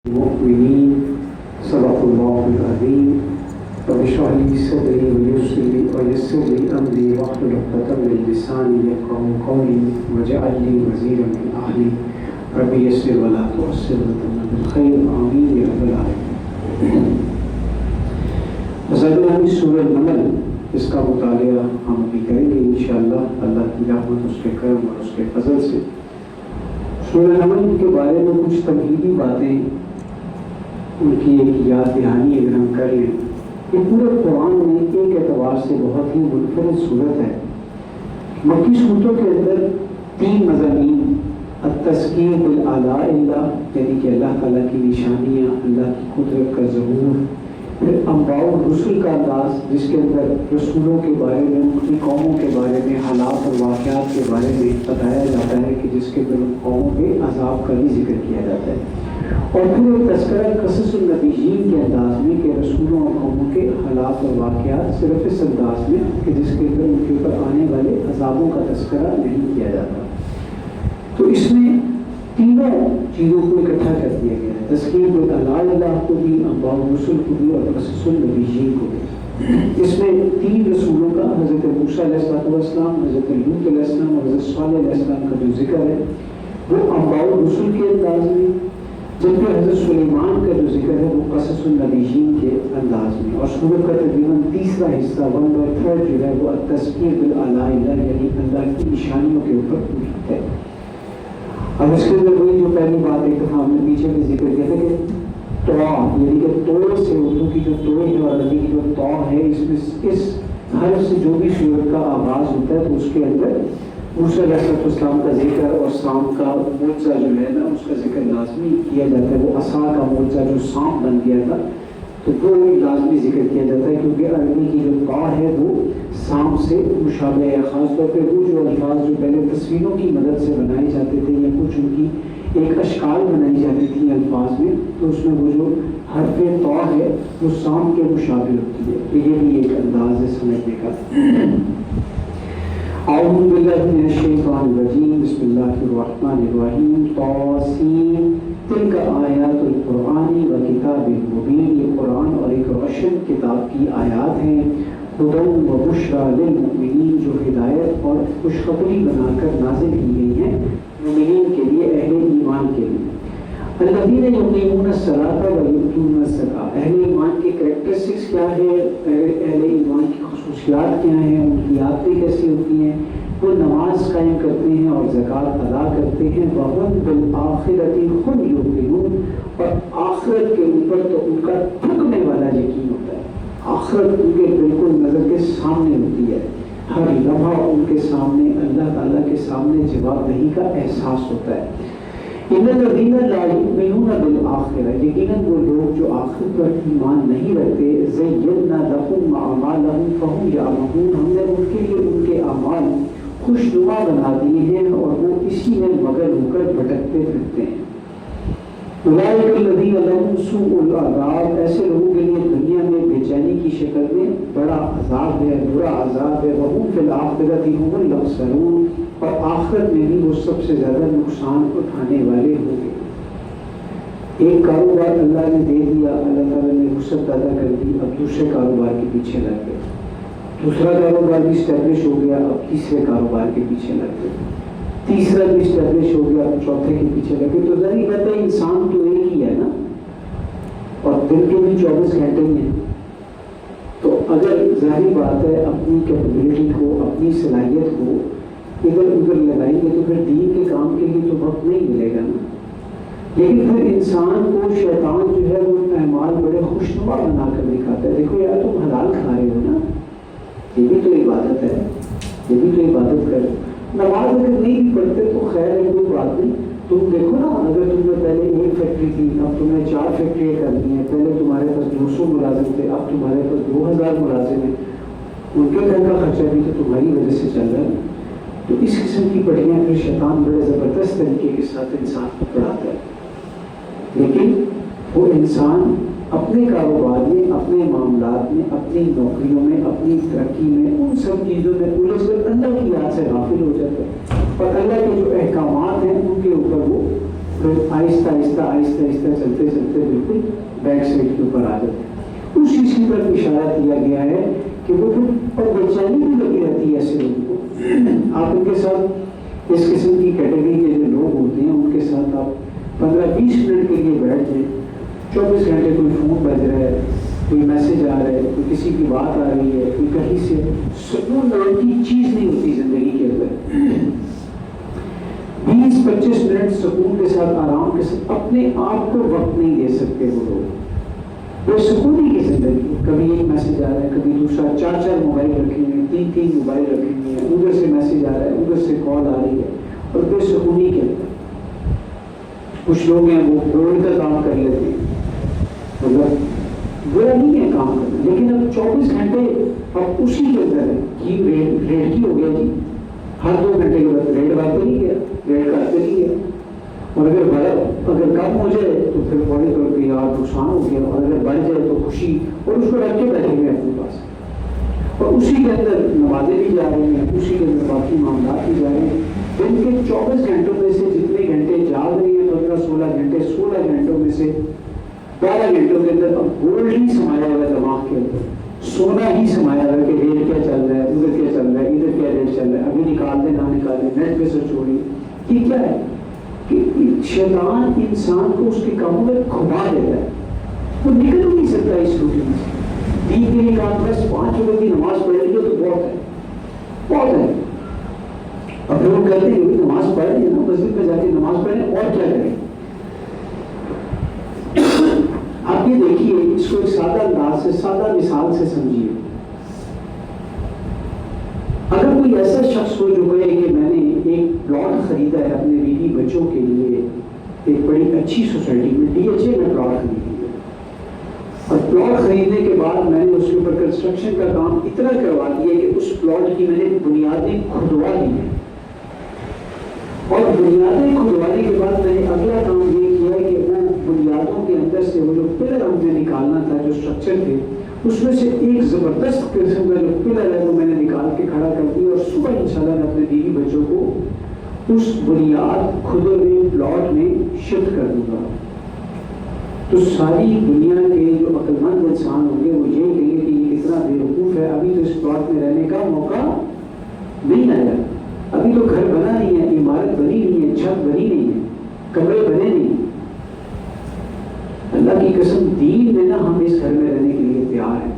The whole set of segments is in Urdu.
المؤمنين صدق الله العظيم رب اشرح لي صدري ويسر لي امري واحلل عقدة من لساني يفقهوا قولي واجعل لي وزيرا من اهلي رب يسر ولا تعسر وتمم بالخير آمين يا رب العالمين. حضرت سورہ نمل اس کا مطالعہ ہم بھی کریں گے انشاءاللہ اللہ کی رحمت اس کے کرم اور اس کے فضل سے. سورہ نمل کے بارے میں کچھ تمہیدی باتیں ان کی ایک یاد دہانی اگر ہم کر لیں. یہ پورے قرآن میں ایک اعتبار سے بہت ہی منفرد صورت ہے. مکی صورتوں کے اندر 3 مضامین التذکیر بالآلاء اللہ یعنی کہ اللہ تعالیٰ کی نشانیاں، اللہ کی قدرت کا ظہور، پھر انباء الرسل کا انداز جس کے اندر رسولوں کے بارے میں، ان کی قوموں کے بارے میں، حالات اور واقعات کے بارے میں بتایا جاتا ہے کہ جس کے اندر ان قوموں کے عذاب کا بھی ذکر کیا جاتا ہے. اور پھر ایک تذکرہ قصص النبیین کے انداز میں کہ رسولوں اور قوموں کے حالات اور واقعات صرف اس انداز میں کہ جس کے اندر ان کے اوپر آنے والے عذابوں کا تذکرہ نہیں کیا جاتا. تو اس میں تینوں چیزوں کو اکٹھا کر دیا گیا ہے، تذکیر بالآلاء اللہ کو بھی، انباء الرسل کو بھی اور قصص النبیین کو بھی. اس میں 3 رسولوں کا، حضرت موسیٰ علیہ السلام، حضرت لوط علیہ السلام اور حضرت صالح علیہ السلام کا جو ذکر ہے وہ انباء الرسل کے انداز میں، جبکہ حضرت سلیمان کا جو ذکر ہے وہ قصص النبیین کے انداز میں. اور سورت کا تقریباً تیسرا حصہ 1/3 جو ہے وہ تذکیر بالآلاء اللہ یعنی اللہ کی نشانیوں کے اوپر محیط ہے. اب اس کے اندر وہی جو پہلی بات ایک دفعہ ہم نے پیچھے بھی ذکر کیا تھا کہ طوا یعنی کہ تو سے اردو کی جو تو ہے اور عربی کی جو تو ہے، اس میں اس حرف سے جو بھی سورت کا آغاز ہوتا ہے تو اس کے اندر موسیٰ علیہ السلام کا ذکر اور سام کا معجزہ جو ہے نا اس کا ذکر لازمی کیا جاتا ہے. وہ عصا کا معجزہ جو سام بن گیا تھا تو وہ لازمی ذکر کیا جاتا ہے کیونکہ عربی کی جو طا ہے وہ سام سے مشابہ ہے. خاص طور پہ وہ جو الفاظ جو پہلے تصویروں کی مدد سے بنائے جاتے تھے یا کچھ ان کی ایک اشکال بنائی جاتی تھی الفاظ میں، تو اس میں وہ جو حرف طا ہے وہ سام کے مشابہ ہوتی ہے. تو یہ بھی ایک انداز ہے سمجھنے کا. اعوذ باللہ من الشیطان الرجیم بسم اللہ الرحمن الرحیم. طاسین تلک آیات القرآن و کتاب مبین. یہ قرآن اور ایک روشن کتاب کی آیات ہیں. ہدی و بشریٰ للمؤمنین جو ہدایت اور خوشخبری بنا کر نازل کی گئی ہیں مومنین کے لیے، اہل ایمان کے لیے. الذین یقیمون الصلاۃ و یؤتون الزکاۃ. اہل ایمان کی کریکٹرسٹکس کیا ہے، اہل ایمان کی خصوصیات کیا ہیں، ان کی عادتیں کیسی ہوتی ہیں. وہ نماز قائم کرتے ہیں اور زکوٰۃ ادا کرتے ہیں. وَهُمْ بِالْآخِرَةِ هُمْ يُوقِنُونَ. اور آخرت کے اوپر تو ان کا ٹھکنے والا یقین ہوتا ہے. آخرت ان کے بالکل نظر کے سامنے ہوتی ہے. ہر لمحہ ان کے سامنے اللہ تعالیٰ کے سامنے جواب دہی کا احساس ہوتا ہے. ان الذین لا یؤمنون بالآخرہ. یقیناً وہ لوگ جو آخرت پر ایمان نہیں رکھتے. زینا لہم اعمالہم فہم یعمہون. ہم نے ان کے لیے ان کے اعمال خوشنما بنا دیے ہیں اور وہ اسی میں مگن ہو کر بھٹکتے پھرتے ہیں. اولئک الذین لہم سوء العذاب. ایسے لوگوں کے لیے دنیا میں بے چینی کی شکل میں بڑا عذاب ہے، برا عذاب ہے. وہم فی الآخرۃ هم الاخسرون. اور آخرت میں بھی وہ سب سے زیادہ نقصان اٹھانے والے ہوں گے. ایک کاروبار اللہ نے دے دیا، اللہ تعالیٰ نے وسعت پیدا کر دی، اب دوسرے کاروبار کے پیچھے لگ گئے. دوسرا کاروبار بھی اسٹیبلش ہو گیا، اب تیسرے کاروبار کے پیچھے لگ گئے. تیسرا بھی اسٹیبلش ہو گیا، اب چوتھے کے پیچھے لگ گئے. تو ظاہر بات ہے انسان تو ایک ہی ہے نا، اور دن کے بھی 24 گھنٹے ہی ہیں. تو اگر ظاہری بات ہے اپنی کیپیبلٹی کو، اپنی صلاحیت کو ادھر ادھر لگائیں گے تو پھر دین کے کام کے لیے تو وقت نہیں ملے گا نا. لیکن پھر انسان کو شیطان جو ہے وہ اعمال بڑے خوشنما بنا کر دکھاتا ہے. دیکھو یار تم حلال کھا رہے ہو نا، یہ بھی تو عبادت ہے، یہ بھی تو عبادت کرو. نماز اگر نہیں بھی پڑھتے تو خیر ہے، کوئی بات نہیں. تم دیکھو نا، اگر تم نے پہلے 1 فیکٹری تھی، اب تمہیں 4 فیکٹریاں کرنی ہیں. پہلے تمہارے پاس 200 ملازم تھے، اب تمہارے پاس 2000 ملازم ہیں. ان کے گھر کا خرچہ بھی تو تمہاری وجہ سے چل رہا ہے. تو اس قسم کی پڑھیاں پھر شیطان بڑے زبردست طریقے کے ساتھ انسان کو پڑھاتا ہے. لیکن وہ انسان اپنے کاروبار میں، اپنے معاملات میں، اپنی نوکریوں میں، اپنی ترقی میں، ان سب چیزوں میں الجھ کر اللہ کی یاد سے غافل ہو جاتا ہے اور اللہ کے جو احکامات ہیں ان کے اوپر وہ پھر آہستہ آہستہ آہستہ آہستہ چلتے چلتے بالکل بیک سائڈ کے اوپر آ جاتے ہیں۔ اس چیز کی طرف اشارہ کیا گیا ہے کہ وہ پھر اور بےچینی بھی لگی رہتی ہے ایسے لوگوں کو۔ آپ ان کے ساتھ اس قسم کی کیٹیگری کے جو لوگ ہوتے ہیں ان کے ساتھ آپ 15-20 منٹ کے لیے بیٹھ جائیں، 24 گھنٹے کوئی فون بج رہا ہے، کوئی میسج آ رہا ہے، کوئی کسی کی بات آ رہی ہے، کوئی کہیں سے سکون نام کی چیز نہیں ہوتی زندگی کے اندر۔ 20-25 منٹ سکون کے ساتھ آرام کے ساتھ اپنے آپ کو وقت نہیں دے سکتے وہ لوگ۔ وہ سکون کی زندگی ہے، کبھی ایک میسج آ رہا ہے، کبھی دوسرا، 4 موبائل رکھے ہوئے ہیں، 3 موبائل رکھے ہوئے ہیں، ادھر سے میسج آ رہا ہے، ادھر سے کال آ رہی ہے، اور بے سکونی کے اندر۔ کچھ لوگ ہیں وہ گولڈ کا کام کر لیتے ہیں، مطلب برا نہیں ہے کام کرنا، لیکن اب 24 گھنٹے اب اسی کے اندر ہے کہ ریٹ کی ہو گیا جی، ہر 2 گھنٹے کے بعد ریٹ بڑھتے نہیں گیا، ریٹ کاٹتے نہیں گیا، اور اگر کم ہو جائے تو پھر فوری طور پہ یار نقصان ہو گیا، اور اگر بڑھ جائے تو خوشی، اور اس کو رکھ کے بیٹھے ہوئے اپنے پاس، اور اسی کے اندر نمازیں بھی جا رہی ہیں، اسی کے اندر باقی معاملات بھی جا رہے ہیں۔ دن کے 24 گھنٹوں میں سے جتنے گھنٹے جاگ رہی ہیں 15-16 گھنٹے، 16 گھنٹوں میں سے 12 گھنٹوں کے اندر اب گولڈ ہی سمایا ہوا ہے دماغ کے اندر، سونا ہی سمایا ہوا ہے کہ ریٹ کیا چل رہا ہے، ادھر کیا چل رہا ہے، ادھر کیا ریٹ چل رہا ہے، ابھی نکال دیں نہ نکال دیں، نیٹ پہ سرچ ہو رہی ہے۔ یہ کیا ہے کہ شیطان انسان کو اس کے کاموں میں کھپا دیتا ہے، وہ نکل نہیں سکتا اس روٹین سے۔ دین کے لیے کام بس 5 وقت کی نماز پڑھ رہی ہے تو بہت ہے، بہت ہے۔ اب لوگ کہتے ہیں کہ نماز پڑھ رہے ہیں نا، مسجد میں جا کے نماز پڑھیں اور کیا کریں۔ آپ یہ دیکھیے، اس کو ایک سادہ انداز سے، سادہ مثال سے سمجھیے۔ اگر کوئی ایسا شخص ہو جو کہے کہ میں نے ایک پلاٹ خریدا ہے اپنے بیوی بچوں کے لیے ایک بڑی اچھی سوسائٹی میں، DHA میں پلاٹ خریدی ہے، اور پلاٹ خریدنے کے بعد میں نے اس کے اوپر کنسٹرکشن کا کام اتنا کروا دیا کہ اس پلاٹ کی میں نے بنیادیں کھدوا دی ہیں، اور بنیادیں کھدوانے کے بعد میں نے اگلا کام یہ کیا کہ وہ بنیادوں کے اندر سے وہ جو پلر ہم نے نکالنا تھا، جو اسٹرکچر تھے، اس میں سے ایک زبردست قسم کا جو پلر ہے وہ میں نے نکال کے کھڑا کر دیا، اور صبح انشاءاللہ میں اپنے بیوی بچوں کو اس بنیاد کھدے ہوئے پلاٹ میں شفٹ کر دوں گا۔ تو ساری دنیا کے جو عقل مند انسان ہوں گے وہ یہ کہیں گے کہ یہ کتنا بے وقوف ہے، ابھی تو اس پلاٹ میں رہنے کا موقع نہیں آیا، ابھی تو گھر بنا نہیں ہے، عمارت بنی نہیں ہے، چھت بنی نہیں ہے، کمرے بنے نہیں۔ اللہ کی قسم، دین میں نا ہم اس گھر میں رہنے کے لیے تیار ہیں۔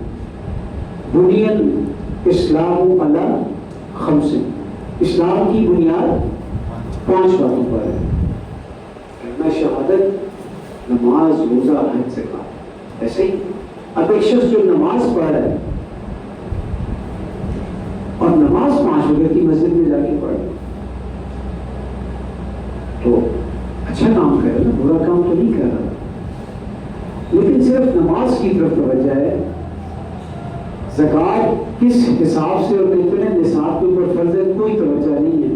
بنیاد اسلام علی 5، اسلام کی بنیاد 5 باتوں پر ہے: کلمہ شہادت، نماز، روزہ، حج، زکات۔ ایسے ہی اب ایک شخص جو نماز پڑھ رہا ہے اور نماز 5 وقت کی مسجد میں جا کے پڑھ رہا ہے تو اچھا کام کر رہا ہے، برا کام تو نہیں کر رہا، لیکن صرف نماز کی طرف توجہ ہے۔ زکات کس حساب سے اور کتنے نصاب کے اوپر فرض ہے کوئی توجہ نہیں ہے،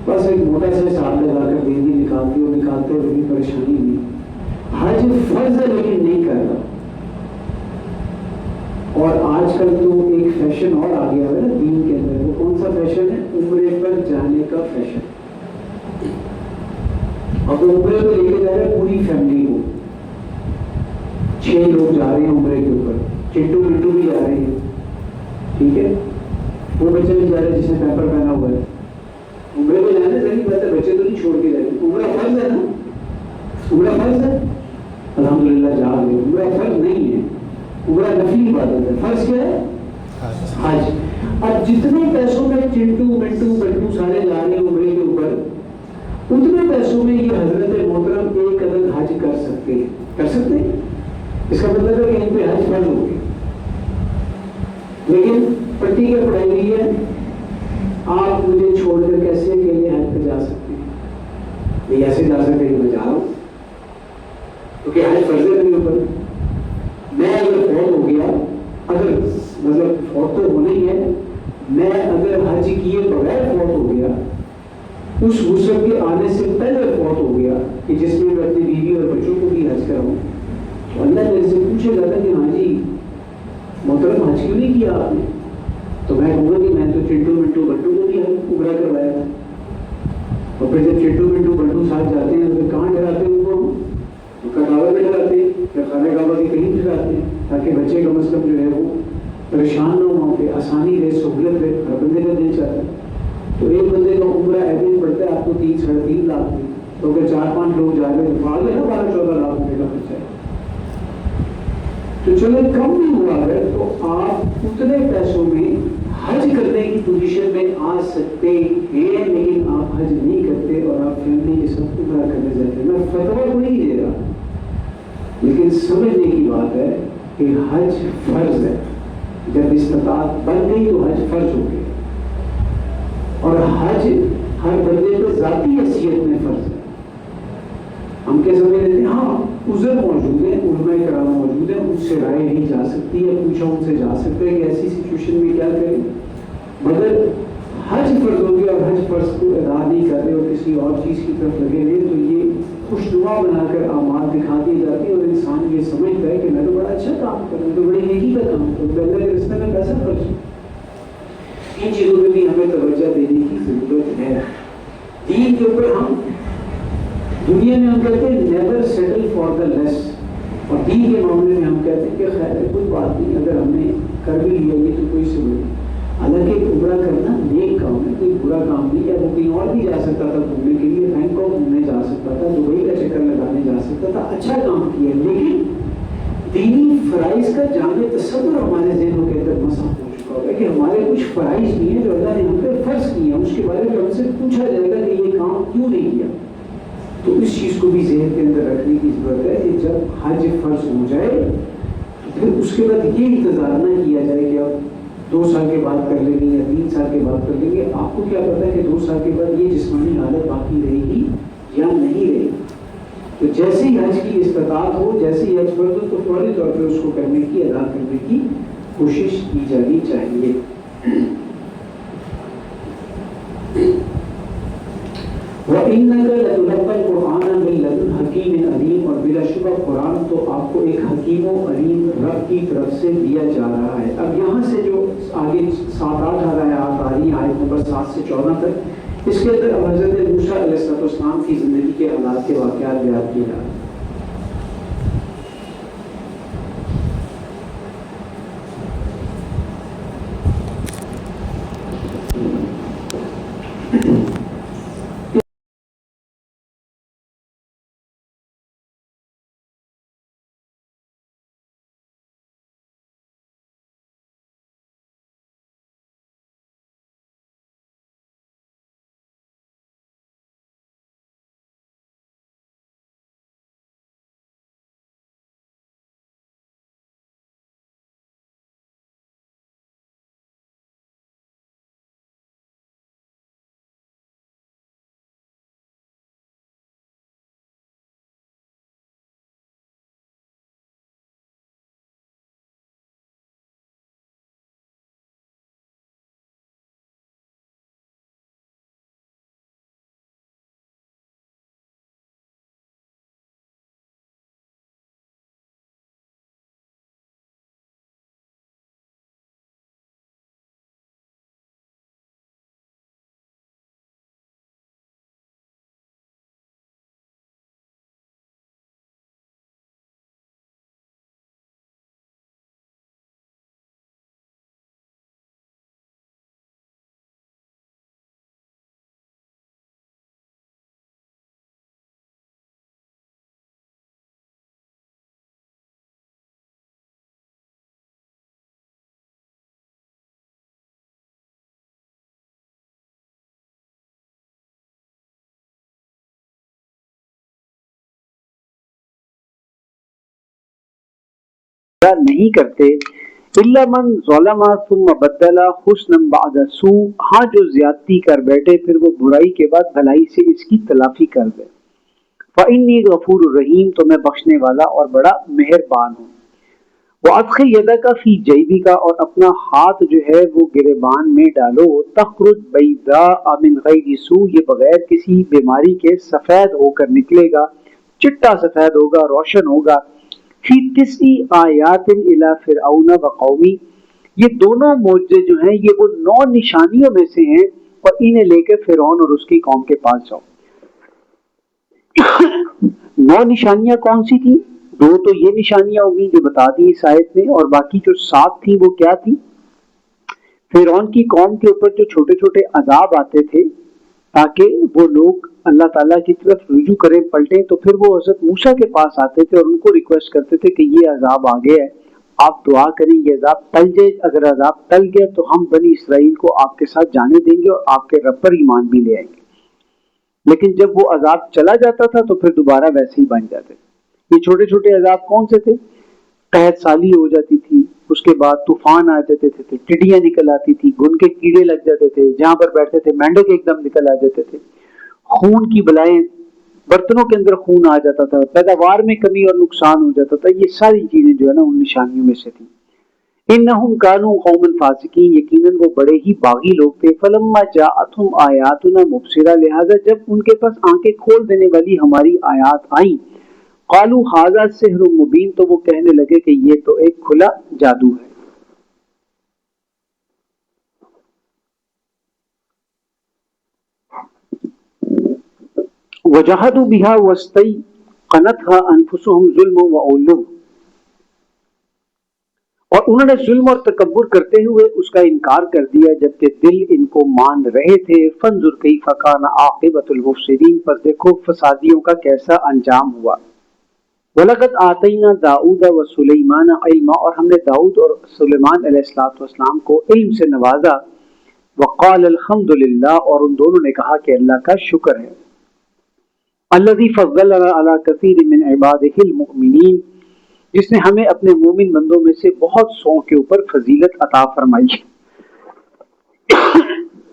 بس ایک موٹا سا حساب لگا کر دے دی، نکالتے ہوئے بھی پریشانی نہیں۔ حج فرض ہے لیکن نہیں کر رہا، اور آج کل تو ایک فیشن اور آ گیا ہے نا دین کے اندر، وہ کون سا فیشن ہے؟ عمرے پر جانے کا فیشن۔ اب وہ عمرے پہ لے کے جا رہے ہیں پوری فیملی کو، 6 لوگ جا رہے ہیں عمرے کے اوپر، چنٹو منٹو بھی جا رہے ہیں، ٹھیک ہے، وہ بچے بھی جا رہے ہیں جس نے پیپر پہنا ہوا ہے۔ عمرے پہ جانے صحیح بات ہے، بچے تو نہیں چھوڑ کے جائیں، عمرہ فرض ہے نا، عمرہ فرض ہے، الحمدللہ جا رہے ہیں۔ عمرہ فرض نہیں ہے، عمرہ نفلی عبادت ہے، فرض کیا ہے؟ حج۔ اب جتنے پیسوں میں چنٹو منٹو بنٹو سارے جا رہے ہیں عمرے کے اوپر، اتنے پیسوں میں یہ حضرت محترم ایک عدد حج کر سکتے ہیں، کر سکتے ہیں۔ اس کا مطلب ہے کہ ان پہ حج فرض ہو گیا، لیکن پٹی کے پڑھائی گئی ہے، آپ مجھے چھوڑ کر کیسے اکیلے حج پہ جا سکتے ہیں؟ یہ ایسے جا سکتے ہیں کہ میں جا رہا ہوں کیونکہ حج فرض ہے میرے اوپر۔ میں اگر فوت ہو گیا، اگر مطلب فوت تو ہونا ہی ہے، میں اگر حج کیے بغیر فوت ہو گیا، اس وسعت کے آنے سے پہلے فوت ہو گیا کہ جس میں میں اپنی بیوی اور بچوں کو بھی حج کراؤں، تو اللہ میرے سے پوچھے گا کہ ہاں جی محترم حج کیوں نہیں کیا آپ نے؟ تو میں کہوں گا کہ میں تو چنٹو منٹو بٹو کو بھی عمرہ کروایا تھا۔ اور پھر جب چٹو منٹو بنٹو ساتھ جاتے ہیں تو کہاں ٹھہراتے ہیں ان کو؟ کٹاور میں ٹھہراتے ہیں یا خانہ کعبہ کی کہیں ٹھہراتے ہیں تاکہ بچے کم از کم جو ہے وہ پریشان نہ ہو، وہاں پہ آسانی رہے، سہولت رہے، ہر بندے کا دل چاہتا ہے۔ تو ایک بندے کا عمرہ ایوریج پڑتا ہے آپ کو 3-3.5 لاکھ میں، تو اگر 4-5 لوگ جا رہے ہیں تو ہے نا 12-14 لاکھ روپے کا خرچہ ہے۔ تو چلو کم بھی ہوا ہے تو آپ اتنے پیسوں میں حج کرنے کی پوزیشن میں آ سکتے ہیں، لیکن آپ حج نہیں کرتے اور آپ فیملی کے ساتھ عمرہ کرنے جاتے ہیں۔ میں فتویٰ کو نہیں دے رہا، لیکن سمجھنے کی بات ہے کہ حج فرض ہے۔ جب استطاعت بن گئی تو حج فرض ہو گیا، اور حج ہر بندے پہ ذاتی حیثیت میں فرض ہے۔ ہم کیا سمجھ لیتے ہیں؟ ہاں عذر موجود ہے، علماء کرام موجود ہیں، ان سے رائے ہی جا سکتی ہے، پوچھا ان سے جا سکتا ہے کہ ایسی سچویشن میں کیا کریں، مگر حج فرض ہو گیا اور حج فرض کو ادا نہیں کر رہے اور کسی اور چیز کی طرف لگے ہوئے، تو یہ خوشنما بنا کر اعمال دکھا دی جاتی ہے، اور انسان یہ سمجھتا ہے کہ میں تو بڑا اچھا کام کر رہا ہوں، تو بڑی نیکی کا کام کروں، تو اللہ کے راستے میں پیسہ خرچ۔ ان چیزوں پہ بھی ہمیں توجہ دینے کی ضرورت ہے۔ دین کے اوپر ہم دنیا میں ہم کہتے ہیں نیور سیٹل فار دا لیس، اور دین کے معاملے میں ہم کہتے ہیں کہ خیر ہے کوئی بات نہیں، اگر ہم نے کر بھی لیا یہ تو کوئی سے نہیں۔ حالانکہ عمرہ کرنا نیک کام ہے، کوئی برا کام نہیں ہے، وہ کہیں اور بھی جا سکتا تھا گھومنے کے لیے، بینکاک گھومنے جا سکتا تھا، دبئی کا چکر لگانے جا سکتا تھا، اچھا کام کیا، لیکن دینی فرائض کا جامع تصور ہمارے ذہنوں کے اندر مسح ہو چکا ہوگا کہ ہمارے کچھ فرائض بھی ہیں جو اللہ نے ہم پہ فرض کیے ہیں، اس کے بارے میں ہم سے پوچھا جائے گا کہ یہ کام کیوں نہیں کیا۔ تو اس چیز کو بھی ذہن کے اندر رکھنے کی ضرورت ہے کہ جب حج فرض ہو جائے تو پھر اس کے بعد یہ انتظار نہ کیا جائے کہ اب 2 سال کے بعد کر لیں گے یا 3 سال کے بعد کر لیں گے۔ آپ کو کیا پتا ہے کہ 2 سال کے بعد یہ جسمانی حالت باقی رہے گی یا نہیں رہے گی؟ تو جیسے ہی حج کی استطاعت ہو، جیسے ہی حج فرض ہو، تو فوری طور پہ اس کو کرنے کی، ادا کرنے کی کوشش کی جانی چاہیے۔ وَإِنَّكَ لَتُلَقَّى الْقُرْآنَ مِن لَّدُنْ حَكِيمٍ عَلِيمٍ، اور بلا شبہ قرآن تو آپ کو ایک حکیم و علیم رب کی طرف سے دیا جا رہا ہے۔ اب یہاں سے جو آگے 7-8 آیات آ رہی ہیں، آیت نمبر 7 سے 14 تک، اس کے اندر اب حضرت موسیٰ علیہ السلام کی زندگی کے حالات کے واقعات بیان کیے جا رہے ہیں۔ نہیں کرتے الا من ظلم ثم بدل حسنا بعد سوء، ہاں جو زیادتی کر بیٹھے پھر وہ برائی کے بعد بھلائی سے اس کی تلافی کر دے۔ فإنی غفور الرحیم، تو میں بخشنے والا اور بڑا مہربان ہوں۔ وَأَدْخِلْ يَدَكَ فِي جَيْبِكَ، اور اپنا ہاتھ جو ہے وہ گریبان میں ڈالو، تخرج بیضاء من غیر سوء، یہ بغیر کسی بیماری کے سفید ہو کر نکلے گا، چٹا سفید ہوگا، روشن ہوگا۔ فی 9 آیات الی فرعون وقومی، یہ دونوں معجزے جو ہیں یہ وہ 9 نشانیوں میں سے ہیں، اور انہیں لے کے فرعون اور اس کی قوم کے پاس جاؤ۔ 9 نشانیاں کون سی تھی؟ 2 تو یہ نشانیاں ہوگی جو بتا دی اس آیت میں، اور باقی جو 7 تھی وہ کیا تھی؟ فرعون کی قوم کے اوپر جو چھوٹے چھوٹے عذاب آتے تھے تاکہ وہ لوگ اللہ تعالیٰ کی طرف رجوع کریں، پلٹیں، تو پھر وہ حضرت موسیٰ کے پاس آتے تھے اور ان کو ریکویسٹ کرتے تھے کہ یہ عذاب آ گیا ہے، آپ دعا کریں یہ عذاب ٹل جائے، اگر عذاب ٹل گیا تو ہم بنی اسرائیل کو آپ کے ساتھ جانے دیں گے اور آپ کے رب پر ایمان بھی لے آئیں گے۔ لیکن جب وہ عذاب چلا جاتا تھا تو پھر دوبارہ ویسے ہی بن جاتے تھے۔ یہ چھوٹے چھوٹے عذاب کون سے تھے؟ قحط سالی ہو جاتی تھی، اس کے بعد طوفان آ جاتے تھے، ٹڈیاں نکل آتی تھی، گھن کے کیڑے لگ جاتے تھے، جہاں پر بیٹھتے تھے مینڈک ایک دم نکل آ جاتے تھے، خون کی بلائیں، برتنوں کے اندر خون آ جاتا تھا، پیداوار میں کمی اور نقصان ہو جاتا تھا۔ یہ ساری چیزیں جو ہے نا ان نشانیوں میں سے تھیں۔ انہم کانوا قوما فاسقین، یقیناً وہ بڑے ہی باغی لوگ تھے۔ فلما جاءتهم آیاتنا مبصرہ، لہذا جب ان کے پاس آنکھیں کھول دینے والی ہماری آیات آئیں، قالوا ھذا سحر مبین، تو وہ کہنے لگے کہ یہ تو ایک کھلا جادو ہے۔ وجحدوا بها واستيقنتها انفسهم ظلما وعلوا، اور انہوں نے ظلم اور تکبر کرتے ہوئے اس کا انکار کر دیا جبکہ دل ان کو مان رہے تھے۔ فانظر کیف کان عاقبۃ المفسدین، پس دیکھو فسادیوں کا کیسا انجام ہوا۔ وَلَقَدْ آتَيْنَا دَاؤُودَ وَسُلَيْمَانَ عِلْمًا، اور ہم نے داؤد اور سلیمان علیہ السلام کو علم سے نوازا۔ وَقَالَ الْحَمْدُ لِلَّهِ، اور ان دونوں نے کہا کہ اللہ کا شکر ہے۔ الَّذِي فَضَّلَنَا عَلَى كَثِيرٍ مِّنْ عِبَادِهِ الْمُؤْمِنِينَ، جس نے ہمیں اپنے مومن بندوں میں سے بہت سو کے اوپر فضیلت عطا فرمائی۔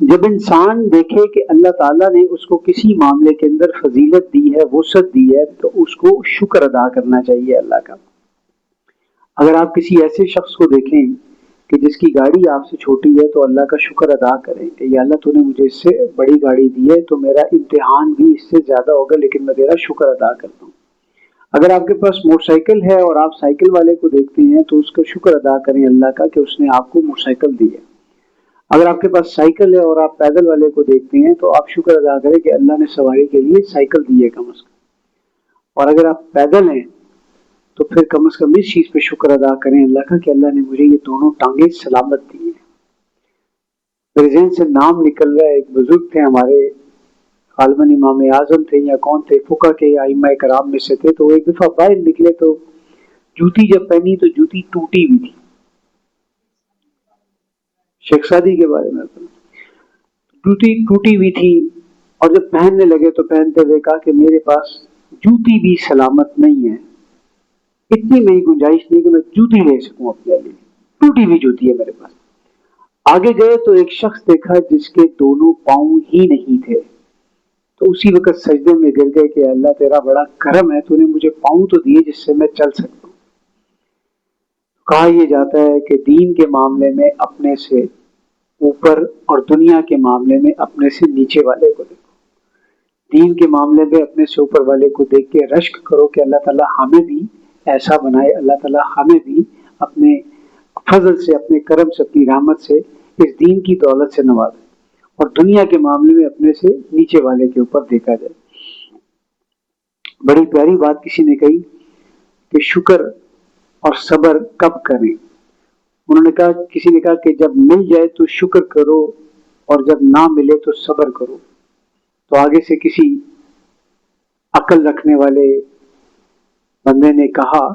جب انسان دیکھے کہ اللہ تعالیٰ نے اس کو کسی معاملے کے اندر فضیلت دی ہے، وسعت دی ہے، تو اس کو شکر ادا کرنا چاہیے اللہ کا۔ اگر آپ کسی ایسے شخص کو دیکھیں کہ جس کی گاڑی آپ سے چھوٹی ہے تو اللہ کا شکر ادا کریں کہ یا اللہ تو نے مجھے اس سے بڑی گاڑی دی ہے تو میرا امتحان بھی اس سے زیادہ ہوگا لیکن میں تیرا شکر ادا کرتا ہوں۔ اگر آپ کے پاس موٹر سائیکل ہے اور آپ سائیکل والے کو دیکھتے ہیں تو اس کا شکر ادا کریں اللہ کا کہ اس نے آپ کو موٹر سائیکل دی ہے۔ اگر آپ کے پاس سائیکل ہے اور آپ پیدل والے کو دیکھتے ہیں تو آپ شکر ادا کریں کہ اللہ نے سواری کے لیے سائیکل دی ہے کم از کم، اور اگر آپ پیدل ہیں تو پھر کم از کم اس چیز پہ شکر ادا کریں اللہ کا کہ اللہ نے مجھے یہ دونوں ٹانگیں سلامت دی ہیں۔ میرے ذہن سے نام نکل رہا ہے، ایک بزرگ تھے ہمارے، غالباً امام اعظم تھے یا کون تھے، فقہ کے ائمہ کرام میں سے تھے، تو ایک دفعہ باہر نکلے تو جوتی جب پہنی تو جوتی ٹوٹی ہوئی تھی۔ شیخ سعدی کے بارے میں جوتی ٹوٹی ہوئی تھی، اور جب پہننے لگے تو پہنتے ہوئے کہا کہ میرے پاس جوتی بھی سلامت نہیں ہے، اتنی میری گنجائش نہیں کہ میں جوتی لے سکوں اپنے لیے، ٹوٹی ہوئی جوتی ہے میرے پاس۔ آگے گئے تو ایک شخص دیکھا جس کے دونوں پاؤں ہی نہیں تھے، تو اسی وقت سجدے میں گر گئے کہ اللہ تیرا بڑا کرم ہے، تو نے مجھے پاؤں تو دیے جس سے میں چل سکتا ہوں۔ کہا یہ جاتا ہے کہ دین کے معاملے میں اپنے سے اوپر اور دنیا کے معاملے میں اپنے سے نیچے والے کو دیکھو۔ دین کے معاملے میں اپنے سے اوپر والے کو دیکھ کے رشک کرو کہ اللہ تعالیٰ ہمیں بھی ایسا بنائے، اللہ تعالیٰ ہمیں بھی اپنے فضل سے، اپنے کرم سے، اپنی رحمت سے اس دین کی دولت سے نوازے، اور دنیا کے معاملے میں اپنے سے نیچے والے کے اوپر دیکھا جائے۔ بڑی پیاری بات کسی نے کہی کہ شکر اور صبر کب کریں؟ انہوں نے کہا، کسی نے کہا کہ جب مل جائے تو شکر کرو اور جب نہ ملے تو صبر کرو۔ تو آگے سے کسی عقل رکھنے والے بندے نے کہا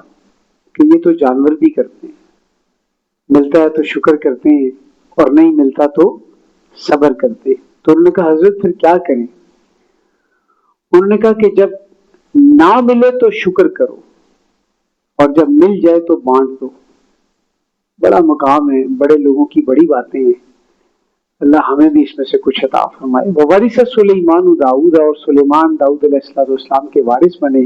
کہ یہ تو جانور بھی کرتے ہیں، ملتا ہے تو شکر کرتے ہیں اور نہیں ملتا تو صبر کرتے ہیں۔ تو انہوں نے کہا حضرت پھر کیا کریں؟ انہوں نے کہا کہ جب نہ ملے تو شکر کرو اور جب مل جائے تو بانٹ دو۔ بڑا مقام ہے، بڑے لوگوں کی بڑی باتیں ہیں، اللہ ہمیں بھی اس میں سے کچھ عطا فرمائے۔ وَوَرِثَ سُلَيْمَانُ دَاؤُدَ، اور سلیمان داؤد علیہ السلام کے وارث بنے۔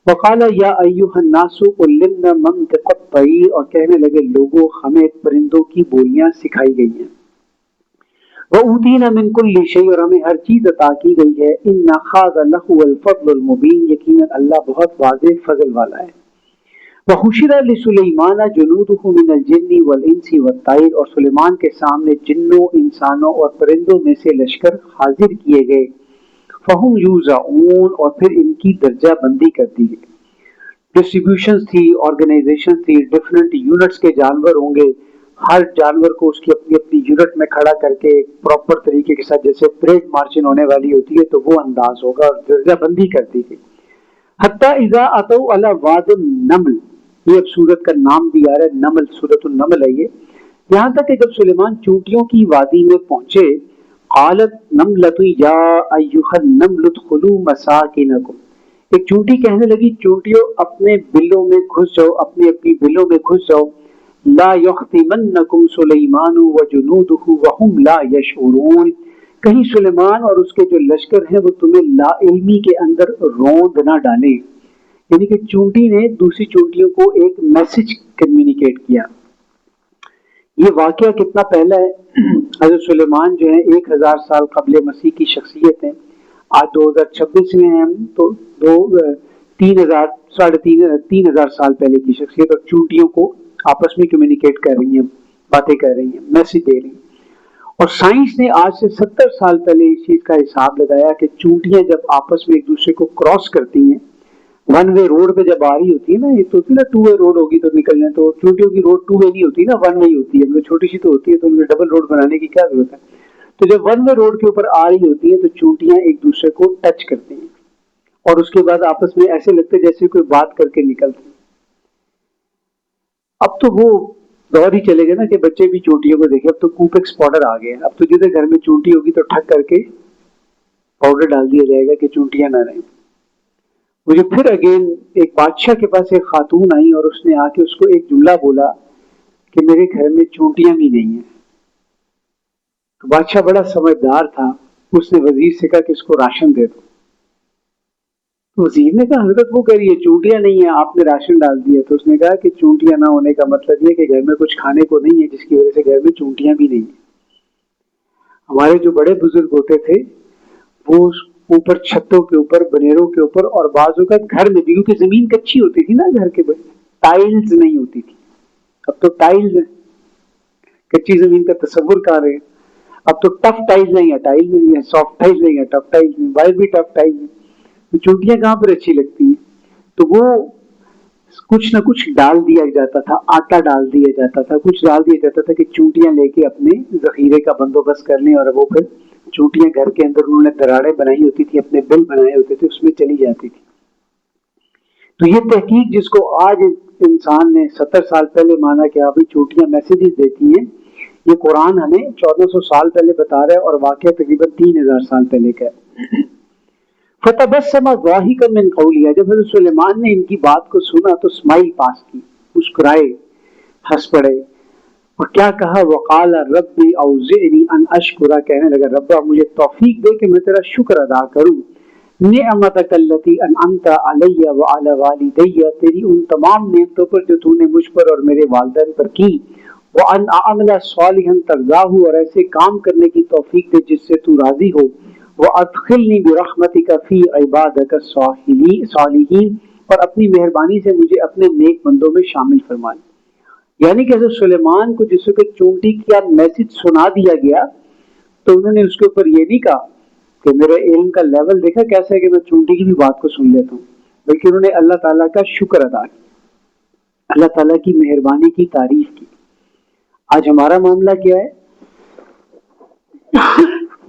وَقَالَ يَا أَيُّهَا النَّاسُ عُلِّمْنَا مَنطِقَ الطَّيْرِ، اور کہنے لگے لوگوں ہمیں پرندوں کی بولیاں سکھائی گئی ہیں۔ وَأُوتِينَا مِن كُلِّ شَيْءٍ، اور ہمیں ہر چیز عطا کی گئی ہے۔ إِنَّ هَذَا لَهُوَ الْفَضْلُ الْمُبِينُ، یقیناً اللہ بہت واضح فضل والا ہے۔ وحشر لسلیمان جنودہ من الجن والانس والطیر، اور سلیمان کے سامنے جنوں، انسانوں اور پرندوں میں سے لشکر حاضر کیے گئے. فہم یوزعون، اور پھر ان کی درجہ بندی کر دی گئی. ڈسٹریبیوشن تھی، آرگنائزیشن تھی، ڈفرینٹ یونٹس کے جانور ہوں گے، ہر جانور کو اس کی اپنی اپنی یونٹ میں کھڑا کر کے ایک پراپر طریقے کے ساتھ جیسے پریڈ مارچنگ ہونے والی ہوتی ہے تو وہ انداز ہوگا، اور درجہ بندی کر دی گئی. حتیٰ اذا اتوا علی واد النمل، یہ اب سورت کا نام بھی آ رہا ہے نمل، سورت النمل ہے یہ. یہاں تک کہ جب سلیمان چونٹیوں کی وادی میں پہنچے، قالت نملۃ یا ایھا النمل ادخلوا مساکنکم، ایک چونٹی کہنے لگی چونٹیوں اپنے بلوں میں گھس جاؤ، اپنی اپنی بلوں میں گھس جاؤ. لا یحطمنکم سلیمان وجنودہ وہم لا یشعرون، کہیں سلیمان اور اس کے جو لشکر ہیں وہ تمہیں لا علمی کے اندر روند نہ ڈالیں. یعنی کہ چونٹی نے دوسری چونٹیوں کو ایک میسج کمیونیکیٹ کیا. یہ واقعہ کتنا پہلا ہے؟ حضرت سلیمان جو ہیں 1000 سال قبل مسیح کی شخصیت ہیں. آج 2026 میں ہیں ہم تو 3000 تین ہزار سال پہلے کی شخصیت، اور چونٹیوں کو آپس میں کمیونیکیٹ کر رہی ہیں، باتیں کر رہی ہیں، میسج دے رہی ہیں. اور سائنس نے آج سے 70 سال پہلے اس چیز کا حساب لگایا کہ چونٹیاں جب آپس میں ایک دوسرے کو کراس کرتی ہیں، ون وے روڈ پہ جب آ رہی ہوتی ہے نا، یہ تو ہوتی ہے نا 2 وے روڈ ہوگی تو نکل جائیں، تو چونٹیوں کی روڈ 2 وے نہیں ہوتی نا، 1 وے ہی ہوتی ہے، مطلب چھوٹی سی تو ہوتی ہے، تو ان میں ڈبل روڈ بنانے کی کیا ضرورت ہے. تو جب 1 وے روڈ کے اوپر آ رہی ہوتی ہیں تو چونٹیاں ایک دوسرے کو ٹچ کرتی ہیں، اور اس کے بعد آپس میں ایسے لگتے جیسے کوئی بات کر کے نکلتی. اب تو وہ دور ہی چلے گئے نا کہ بچے بھی چونٹیوں کو دیکھیں. اب تو کوپیکس پاؤڈر آ گیا، اب تو جدھر گھر میں چونٹی ہوگی تو ٹھک کر کے پاؤڈر ڈال دیا جائے گا کہ چونٹیاں نہ رہیں. مجھے پھر اگین ایک بادشاہ کے پاس ایک خاتون آئی اور اس نے آ کے اس کو ایک جملہ بولا کہ میرے گھر میں چونٹیاں بھی نہیں ہیں. تو بادشاہ بڑا سمجھدار تھا، اس نے وزیر سے کہا کہ اس کو راشن دے دو. وزیر نے کہا حضرت وہ کہہ رہی ہے چونٹیاں نہیں ہیں، آپ نے راشن ڈال دیا. تو اس نے کہا کہ چونٹیاں نہ ہونے کا مطلب یہ کہ گھر میں کچھ کھانے کو نہیں ہے، جس کی وجہ سے گھر میں چونٹیاں بھی نہیں ہیں. ہمارے جو بڑے بزرگ ہوتے تھے وہ اوپر چھتوں کے اوپر، بنیروں کے اوپر، اور بعض اوقات گھر میں بھی، کیونکہ زمین کچی ہوتی تھی نا گھر کے بڑے، ٹائلز نہیں ہوتی تھی. اب تو ٹائلز ہیں، کچی زمین کا تصور کر رہے ہیں. اب تو ٹف ٹائلز نہیں ہے، ٹائل نہیں ہے، سافٹ ٹائل نہیں ہے، ٹف ٹائل نہیں، باہر بھی ٹف ٹائل ہے. تو چونٹیاں کہاں پر اچھی لگتی ہیں؟ تو وہ کچھ نہ کچھ ڈال دیا جاتا تھا، آٹا ڈال دیا جاتا تھا، کچھ ڈال دیا جاتا تھا کہ چونٹیاں لے کے اپنے ذخیرے کا بندوبست کر لیں. اور وہ پھر چونٹیاں گھر کے اندر انہوں نے دراڑیں بنائی ہوتی تھی، اپنے بل بنائے ہوتے تھے، اس میں چلی جاتی تھی. تو یہ تحقیق جس کو آج انسان نے 70 سال پہلے مانا کہ ابھی چونٹیاں میسیجز دیتی ہیں، یہ قرآن ہمیں 1400 سال پہلے بتا رہا ہے، اور واقعہ تقریباً 3000 سال پہلے کا ہے. فتبسم ضاحکا من قولها، جب حضرت سلیمان نے ان کی بات کو سنا تو اسمائل پاس کی، مسکرائے، ہنس پڑے، اور کیا کہا وقال ربی اوزعنی ان اشکر، کہنے لگا ربا مجھے توفیق دے کہ میں تیرا شکر ادا کروں. نعمتک التی انعمت علی وعلی والدی، تیری ان تمام نعمتوں پر جو تو نے مجھ پر اور میرے والدین پر کی. وان اعمل صالحا ترضاہ، اور ایسے کام کرنے کی توفیق دے جس سے تو راضی ہو. وَأَدْخِلْنِي بِرَحْمَتِكَ فِي عِبَادِكَ الصَّالِحِينَ، اور اپنی مہربانی سے مجھے اپنے نیک بندوں میں شامل فرما. یعنی کہ حضرت سلیمان کو جس وقت چونٹی کا میسج سنا دیا گیا تو انہوں نے اس کے اوپر یہ نہیں کہا کہ میرے علم کا لیول دیکھا کیسا ہے کہ میں چونٹی کی بھی بات کو سن لیتا ہوں، بلکہ انہوں نے اللہ تعالیٰ کا شکر ادا کیا، اللہ تعالیٰ کی مہربانی کی تعریف کی. آج ہمارا معاملہ کیا ہے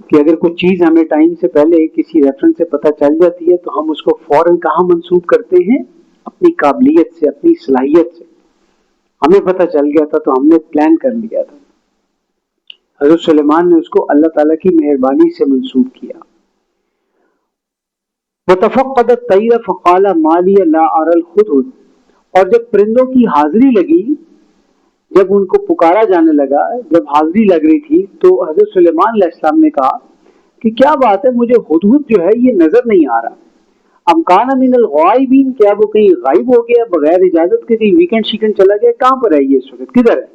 کہ اگر کوئی چیز ہمیں ٹائم سے پہلے کسی ریفرنس سے پتہ چل جاتی ہے تو ہم اس کو فوراً کہاں منسوب کرتے ہیں؟ اپنی قابلیت سے، اپنی صلاحیت سے. ہمیں پتہ چل گیا تھا تو ہم نے پلان کر لیا تھا. حضرت سلیمان نے اس کو اللہ تعالیٰ کی مہربانی سے منسوب کیا. وَتَفَقَّدَ الطَّيْرَ فَقَالَ مَا لِيَ لَا أَرَى الْهُدْهُدَ، اور جب پرندوں کی حاضری لگی، جب ان کو پکارا جانے لگا، جب حاضری لگ رہی تھی تو حضرت سلیمان علیہ السلام نے کہا کہ کیا بات ہے مجھے ہدہد جو ہے یہ نظر نہیں آ رہا. ام کان من الغائبین، کیا وہ کہیں غائب ہو گیا بغیر اجازت کے، کہیں ویکنڈ شیکنڈ چلا گیا؟ کہاں پر ہے یہ اس وقت، کدھر ہے؟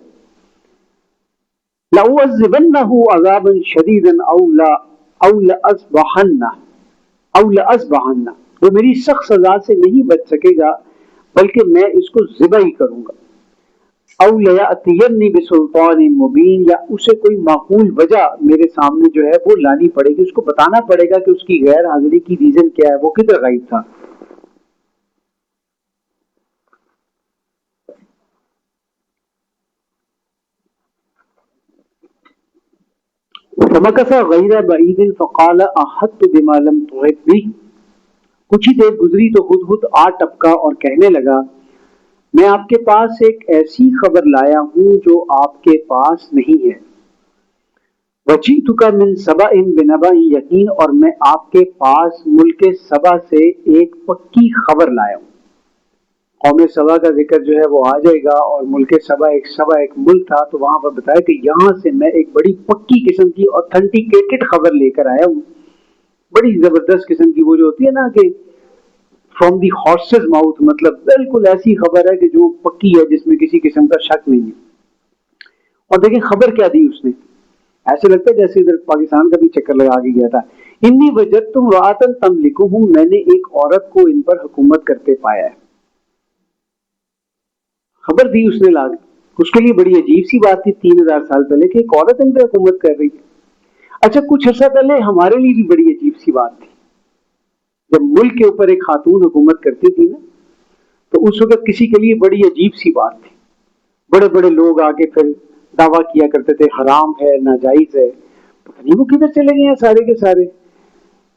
لَأُعَذِّبَنَّهُ عَذَابًا شَدِيدًا أَوْ لَأَذْبَحَنَّهُ، وہ میری سخت سزا سے نہیں بچ سکے گا بلکہ میں اس کو ذبح ہی کروں گا، او لیاتینی بسلطان مبین، یا اسے کوئی معقول وجہ میرے سامنے جو ہے وہ لانی پڑے گی، اس کو بتانا پڑے گا کہ اس کی غیر حاضری کی ریزن کیا ہے، وہ کدھر غائب تھا۔ فمکث غیر بعید فقال احطت بما لم تحط به، کچھ ہی دیر گزری تو ہدہد آ ٹپکا اور کہنے لگا میں آپ کے پاس ایک ایسی خبر لایا ہوں جو آپ کے پاس نہیں ہے، وجئتک من سبأ بنبأ یقین، اور میں آپ کے پاس ملک سبا سے ایک پکی خبر لایا ہوں۔ قوم سبا کا ذکر جو ہے وہ آ جائے گا، اور ملک سبا ایک ملک تھا، تو وہاں پر بتایا کہ یہاں سے میں ایک بڑی پکی قسم کی اوتھینٹیکیٹڈ خبر لے کر آیا ہوں، بڑی زبردست قسم کی، وہ جو ہوتی ہے نا کہ فرام دی ہارسز ماؤتھ، مطلب بالکل ایسی خبر ہے کہ جو پکی ہے، جس میں کسی قسم کا شک نہیں ہے۔ اور دیکھیں خبر کیا دی اس نے، ایسے لگتا ہے جیسے ادھر پاکستان کا بھی چکر لگا کے گیا تھا۔ انی وجدت امرأۃ تملکہم، میں نے ایک عورت کو ان پر حکومت کرتے پایا ہے۔ خبر دی اس نے لا کے، اس کے لیے بڑی عجیب سی بات تھی 3000 سال پہلے کہ ایک عورت ان پہ حکومت کر رہی ہے۔ اچھا کچھ عرصہ پہلے ہمارے لیے بھی بڑی عجیب سی بات تھی، جب ملک کے اوپر ایک خاتون حکومت کرتی تھی نا، تو اس وقت کسی کے لیے بڑی عجیب سی بات تھی، بڑے بڑے لوگ آگے پھر دعویٰ کیا کرتے تھے حرام ہے، ناجائز ہے، پتہ نہیں وہ کدھر چلے گئے ہیں سارے کے سارے،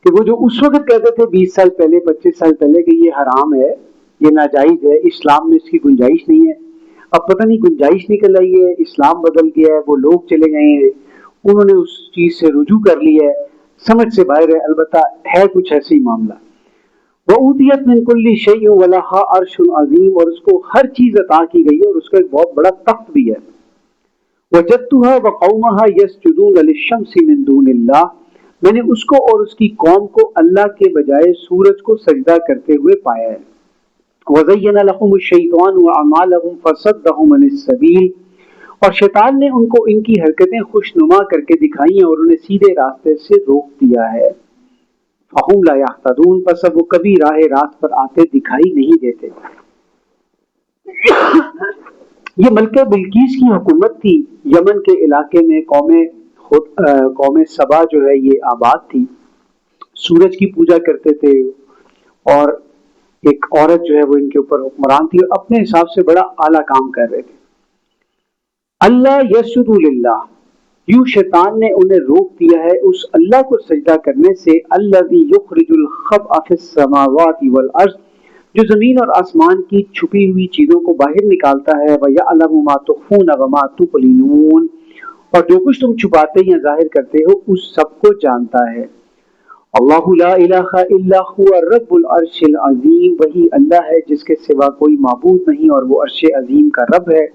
کہ وہ جو اس وقت کہتے تھے 20 سال پہلے 25 سال پہلے کہ یہ حرام ہے، یہ ناجائز ہے، اسلام میں اس کی گنجائش نہیں ہے، اب پتہ نہیں گنجائش نکل آئی ہے، اسلام بدل گیا ہے، وہ لوگ چلے گئے ہیں، انہوں نے اس چیز سے رجوع کر لیا ہے، سمجھ سے باہر ہے، البتہ ہے کچھ ایسے ہی معاملہ۔ وَأُوتِيَتْ مِن كُلِّ شَيْءٍ وَلَهَا عَرْشٌ عَظِيمٌ، اور اس کو ہر چیز عطا کی گئی ہے اور اس کا ایک بہت بڑا تخت بھی ہے۔ وَجَدتُّهَا وَقَوْمَهَا يَسْجُدُونَ لِلشَّمْسِ مِن دُونِ اللَّهِ، میں نے اس کو اور اس کی قوم کو اللہ کے بجائے سورج کو سجدہ کرتے ہوئے پایا ہے۔ وَزَيَّنَ لَهُمُ الشَّيْطَانُ أَعْمَالَهُمْ فَصَدَّهُمْ عَنِ السَّبِيلِ، اور شیطان نے ان کو ان کی حرکتیں خوشنما کر کے دکھائی ہیں اور انہیں سیدھے راستے سے روک دیا ہے۔ فَهُمْ لَا يَهْتَدُونَ، پس اب وہ کبھی راہ راست پر آتے دکھائی نہیں دیتے۔ یہ ملکہ بلقیس کی حکومت تھی، یمن کے علاقے میں قوم سبا جو ہے یہ آباد تھی، سورج کی پوجا کرتے تھے، اور ایک عورت جو ہے وہ ان کے اوپر حکمران تھی اور اپنے حساب سے بڑا اعلیٰ کام کر رہے تھے۔ اللہ یسجدوا للہ، یوں شیطان نے انہیں روک دیا ہے اس اللہ کو سجدہ کرنے سے، الذی یخرج الخبء فی السماوات والارض، جو زمین اور آسمان کی چھپی ہوئی چیزوں کو باہر نکالتا ہے، وَیَعْلَمُ مَا تُخْفُونَ وَمَا تُعْلِنُونَ، اور جو کچھ تم چھپاتے یا ظاہر کرتے ہو اس سب کو جانتا ہے۔ اللہ لا الہ الا هو رب العرش العظیم، وہی اللہ ہے جس کے سوا کوئی معبود نہیں اور وہ عرش عظیم کا رب ہے۔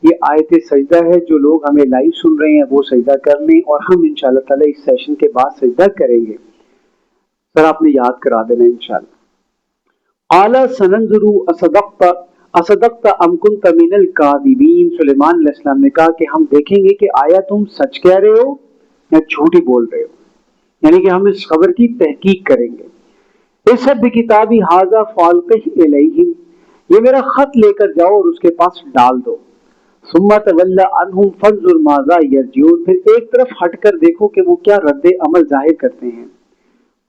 یہ آیت سجدہ ہے، جو لوگ ہمیں لائیو سن رہے ہیں وہ سجدہ کر لیں، اور ہم انشاءاللہ تعالی اس سیشن کے بعد سجدہ کریں گے، سر آپ نے یاد کرا دینا انشاءاللہ۔ قال سننظر اصدقت ام کنت من الکاذبین، سلیمان علیہ السلام نے کہا کہ ہم دیکھیں گے کہ آیا تم سچ کہہ رہے ہو یا جھوٹ ہی بول رہے ہو، یعنی کہ ہم اس خبر کی تحقیق کریں گے۔ اذهب بکتابی ھذا فالقہ الیہم، یہ میرا خط لے کر جاؤ اور اس کے پاس ڈال دو۔ ثم تول عنہم فانظر ماذا یرجعون، پھر ایک طرف ہٹ کر دیکھو کہ وہ کیا رد عمل ظاہر کرتے ہیں۔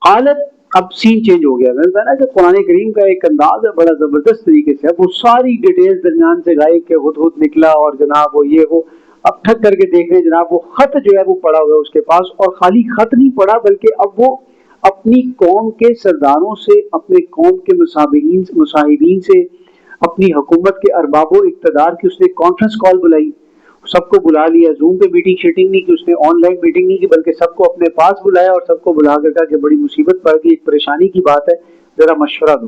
قالت، اب سین چینج ہو گیا، میں نے کہا نا کہ قرآن کریم کا ایک انداز ہے بڑا زبردست طریقے سے، اب وہ ساری ڈیٹیلز درمیان سے غائب کے ہدہد نکلا اور جناب وہ یہ وہ، اب ٹھک کر کے دیکھ رہے ہیں جناب وہ خط جو ہے وہ پڑا ہوا ہے اس کے پاس، اور خالی خط نہیں پڑا بلکہ اب وہ اپنی قوم کے سرداروں سے، اپنے قوم کے مصاحبین سے، اپنی حکومت کے ارباب و اقتدار کی اس نے کانفرنس کال بلائی، سب کو بلا لیا، زوم پہ میٹنگ شیٹنگ نہیں کی اس نے، آن لائن میٹنگ نہیں کی، بلکہ سب کو اپنے پاس بلایا اور سب کو بلا کر کہا کہ بڑی مصیبت پڑ گئی، ایک پریشانی کی بات ہے، ذرا مشورہ دو۔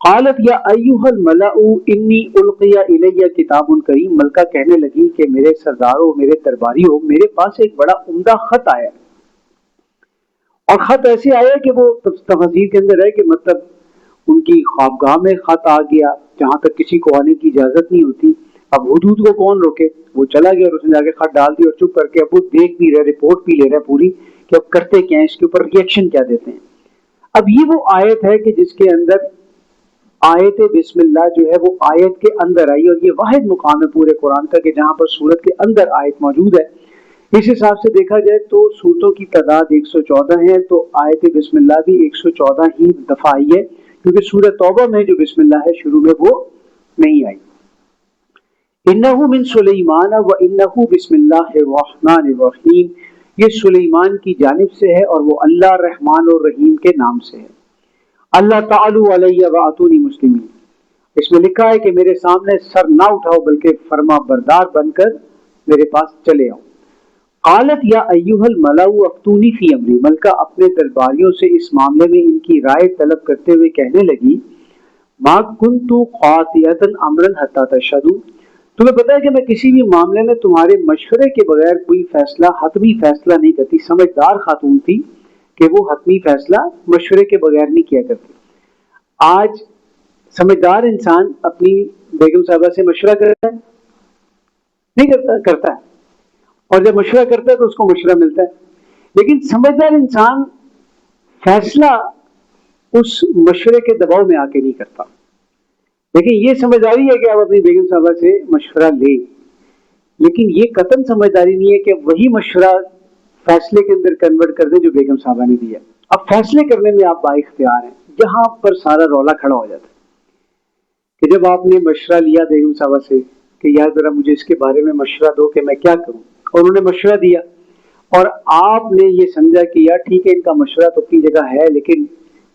قالت یا ایھا الملأ انی القی الی کتاب کریم، ملکہ کہنے لگی کہ میرے سرداروں، میرے درباریوں، میرے پاس ایک بڑا عمدہ خط آیا ہے، اور خط ایسے آیا کہ وہ تفسیر کے اندر ہے کہ مطلب ان کی خوابگاہ میں خط آ گیا جہاں تک کسی کو آنے کی اجازت نہیں ہوتی۔ اب حدود کو کون روکے، وہ چلا گیا اور اس نے جا کے خط ڈال دی اور چپ کر کے اب وہ دیکھ بھی رہے، رپورٹ بھی لے رہا ہے پوری کہ اب کرتے کیا ہیں، اس کے اوپر ریئیکشن کیا دیتے ہیں۔ اب یہ وہ آیت ہے کہ جس کے اندر آیت بسم اللہ جو ہے وہ آیت کے اندر آئی، اور یہ واحد مقام ہے پورے قرآن کا کہ جہاں پر سورت کے اندر آیت موجود ہے۔ اس حساب سے دیکھا جائے تو سورتوں کی تعداد 114 ہے، تو آیت بسم اللہ بھی 114 ہی دفعہ آئی ہے، کیونکہ سورۃ توبہ میں جو بسم اللہ ہے شروع میں وہ نہیں آئی۔ انہ من سلیمان و انہ بسم اللہ الرحمن الرحیم، یہ سلیمان کی جانب سے ہے اور وہ اللہ رحمان اور رحیم کے نام سے ہے۔ اللہ تعالی علیہ واتونی مسلمین، اس میں لکھا ہے کہ میرے سامنے سر نہ اٹھاؤ بلکہ فرما بردار بن کر میرے پاس چلے آؤ۔ قالت یا ایھا الملأ افتونی فی امری، ملکہ اپنے درباریوں سے اس معاملے میں ان کی رائے طلب کرتے ہوئے کہنے لگی، ما کنت قاطعۃ امرا حتی تشہدوا، تمہیں پتہ ہے کہ میں کسی بھی معاملے میں تمہارے مشورے کے بغیر کوئی فیصلہ، حتمی فیصلہ نہیں کرتی۔ سمجھدار خاتون تھی کہ وہ حتمی فیصلہ مشورے کے بغیر نہیں کیا کرتی۔ آج سمجھدار انسان اپنی بیگم صاحبہ سے مشورہ کرتا ہے؟ نہیں کرتا، کرتا ہے، اور جب مشورہ کرتا ہے تو اس کو مشورہ ملتا ہے۔ لیکن سمجھدار انسان فیصلہ اس مشورے کے دباؤ میں آ کے نہیں کرتا۔ لیکن یہ سمجھداری ہے کہ آپ اپنی بیگم صاحبہ سے مشورہ لیں، لیکن یہ قطعاً سمجھداری نہیں ہے کہ وہی مشورہ فیصلے کے اندر کنورٹ کر دیں جو بیگم صاحبہ نے دیا۔ اب فیصلے کرنے میں آپ بااختیار ہیں، جہاں پر سارا رولا کھڑا ہو جاتا ہے کہ جب آپ نے مشورہ لیا بیگم صاحبہ سے کہ یار ذرا مجھے اس کے بارے میں مشورہ دو کہ میں کیا کروں، اور انہوں نے مشورہ دیا اور آپ نے یہ سمجھا کہ یار ٹھیک ہے ان کا مشورہ تو اپنی جگہ ہے، لیکن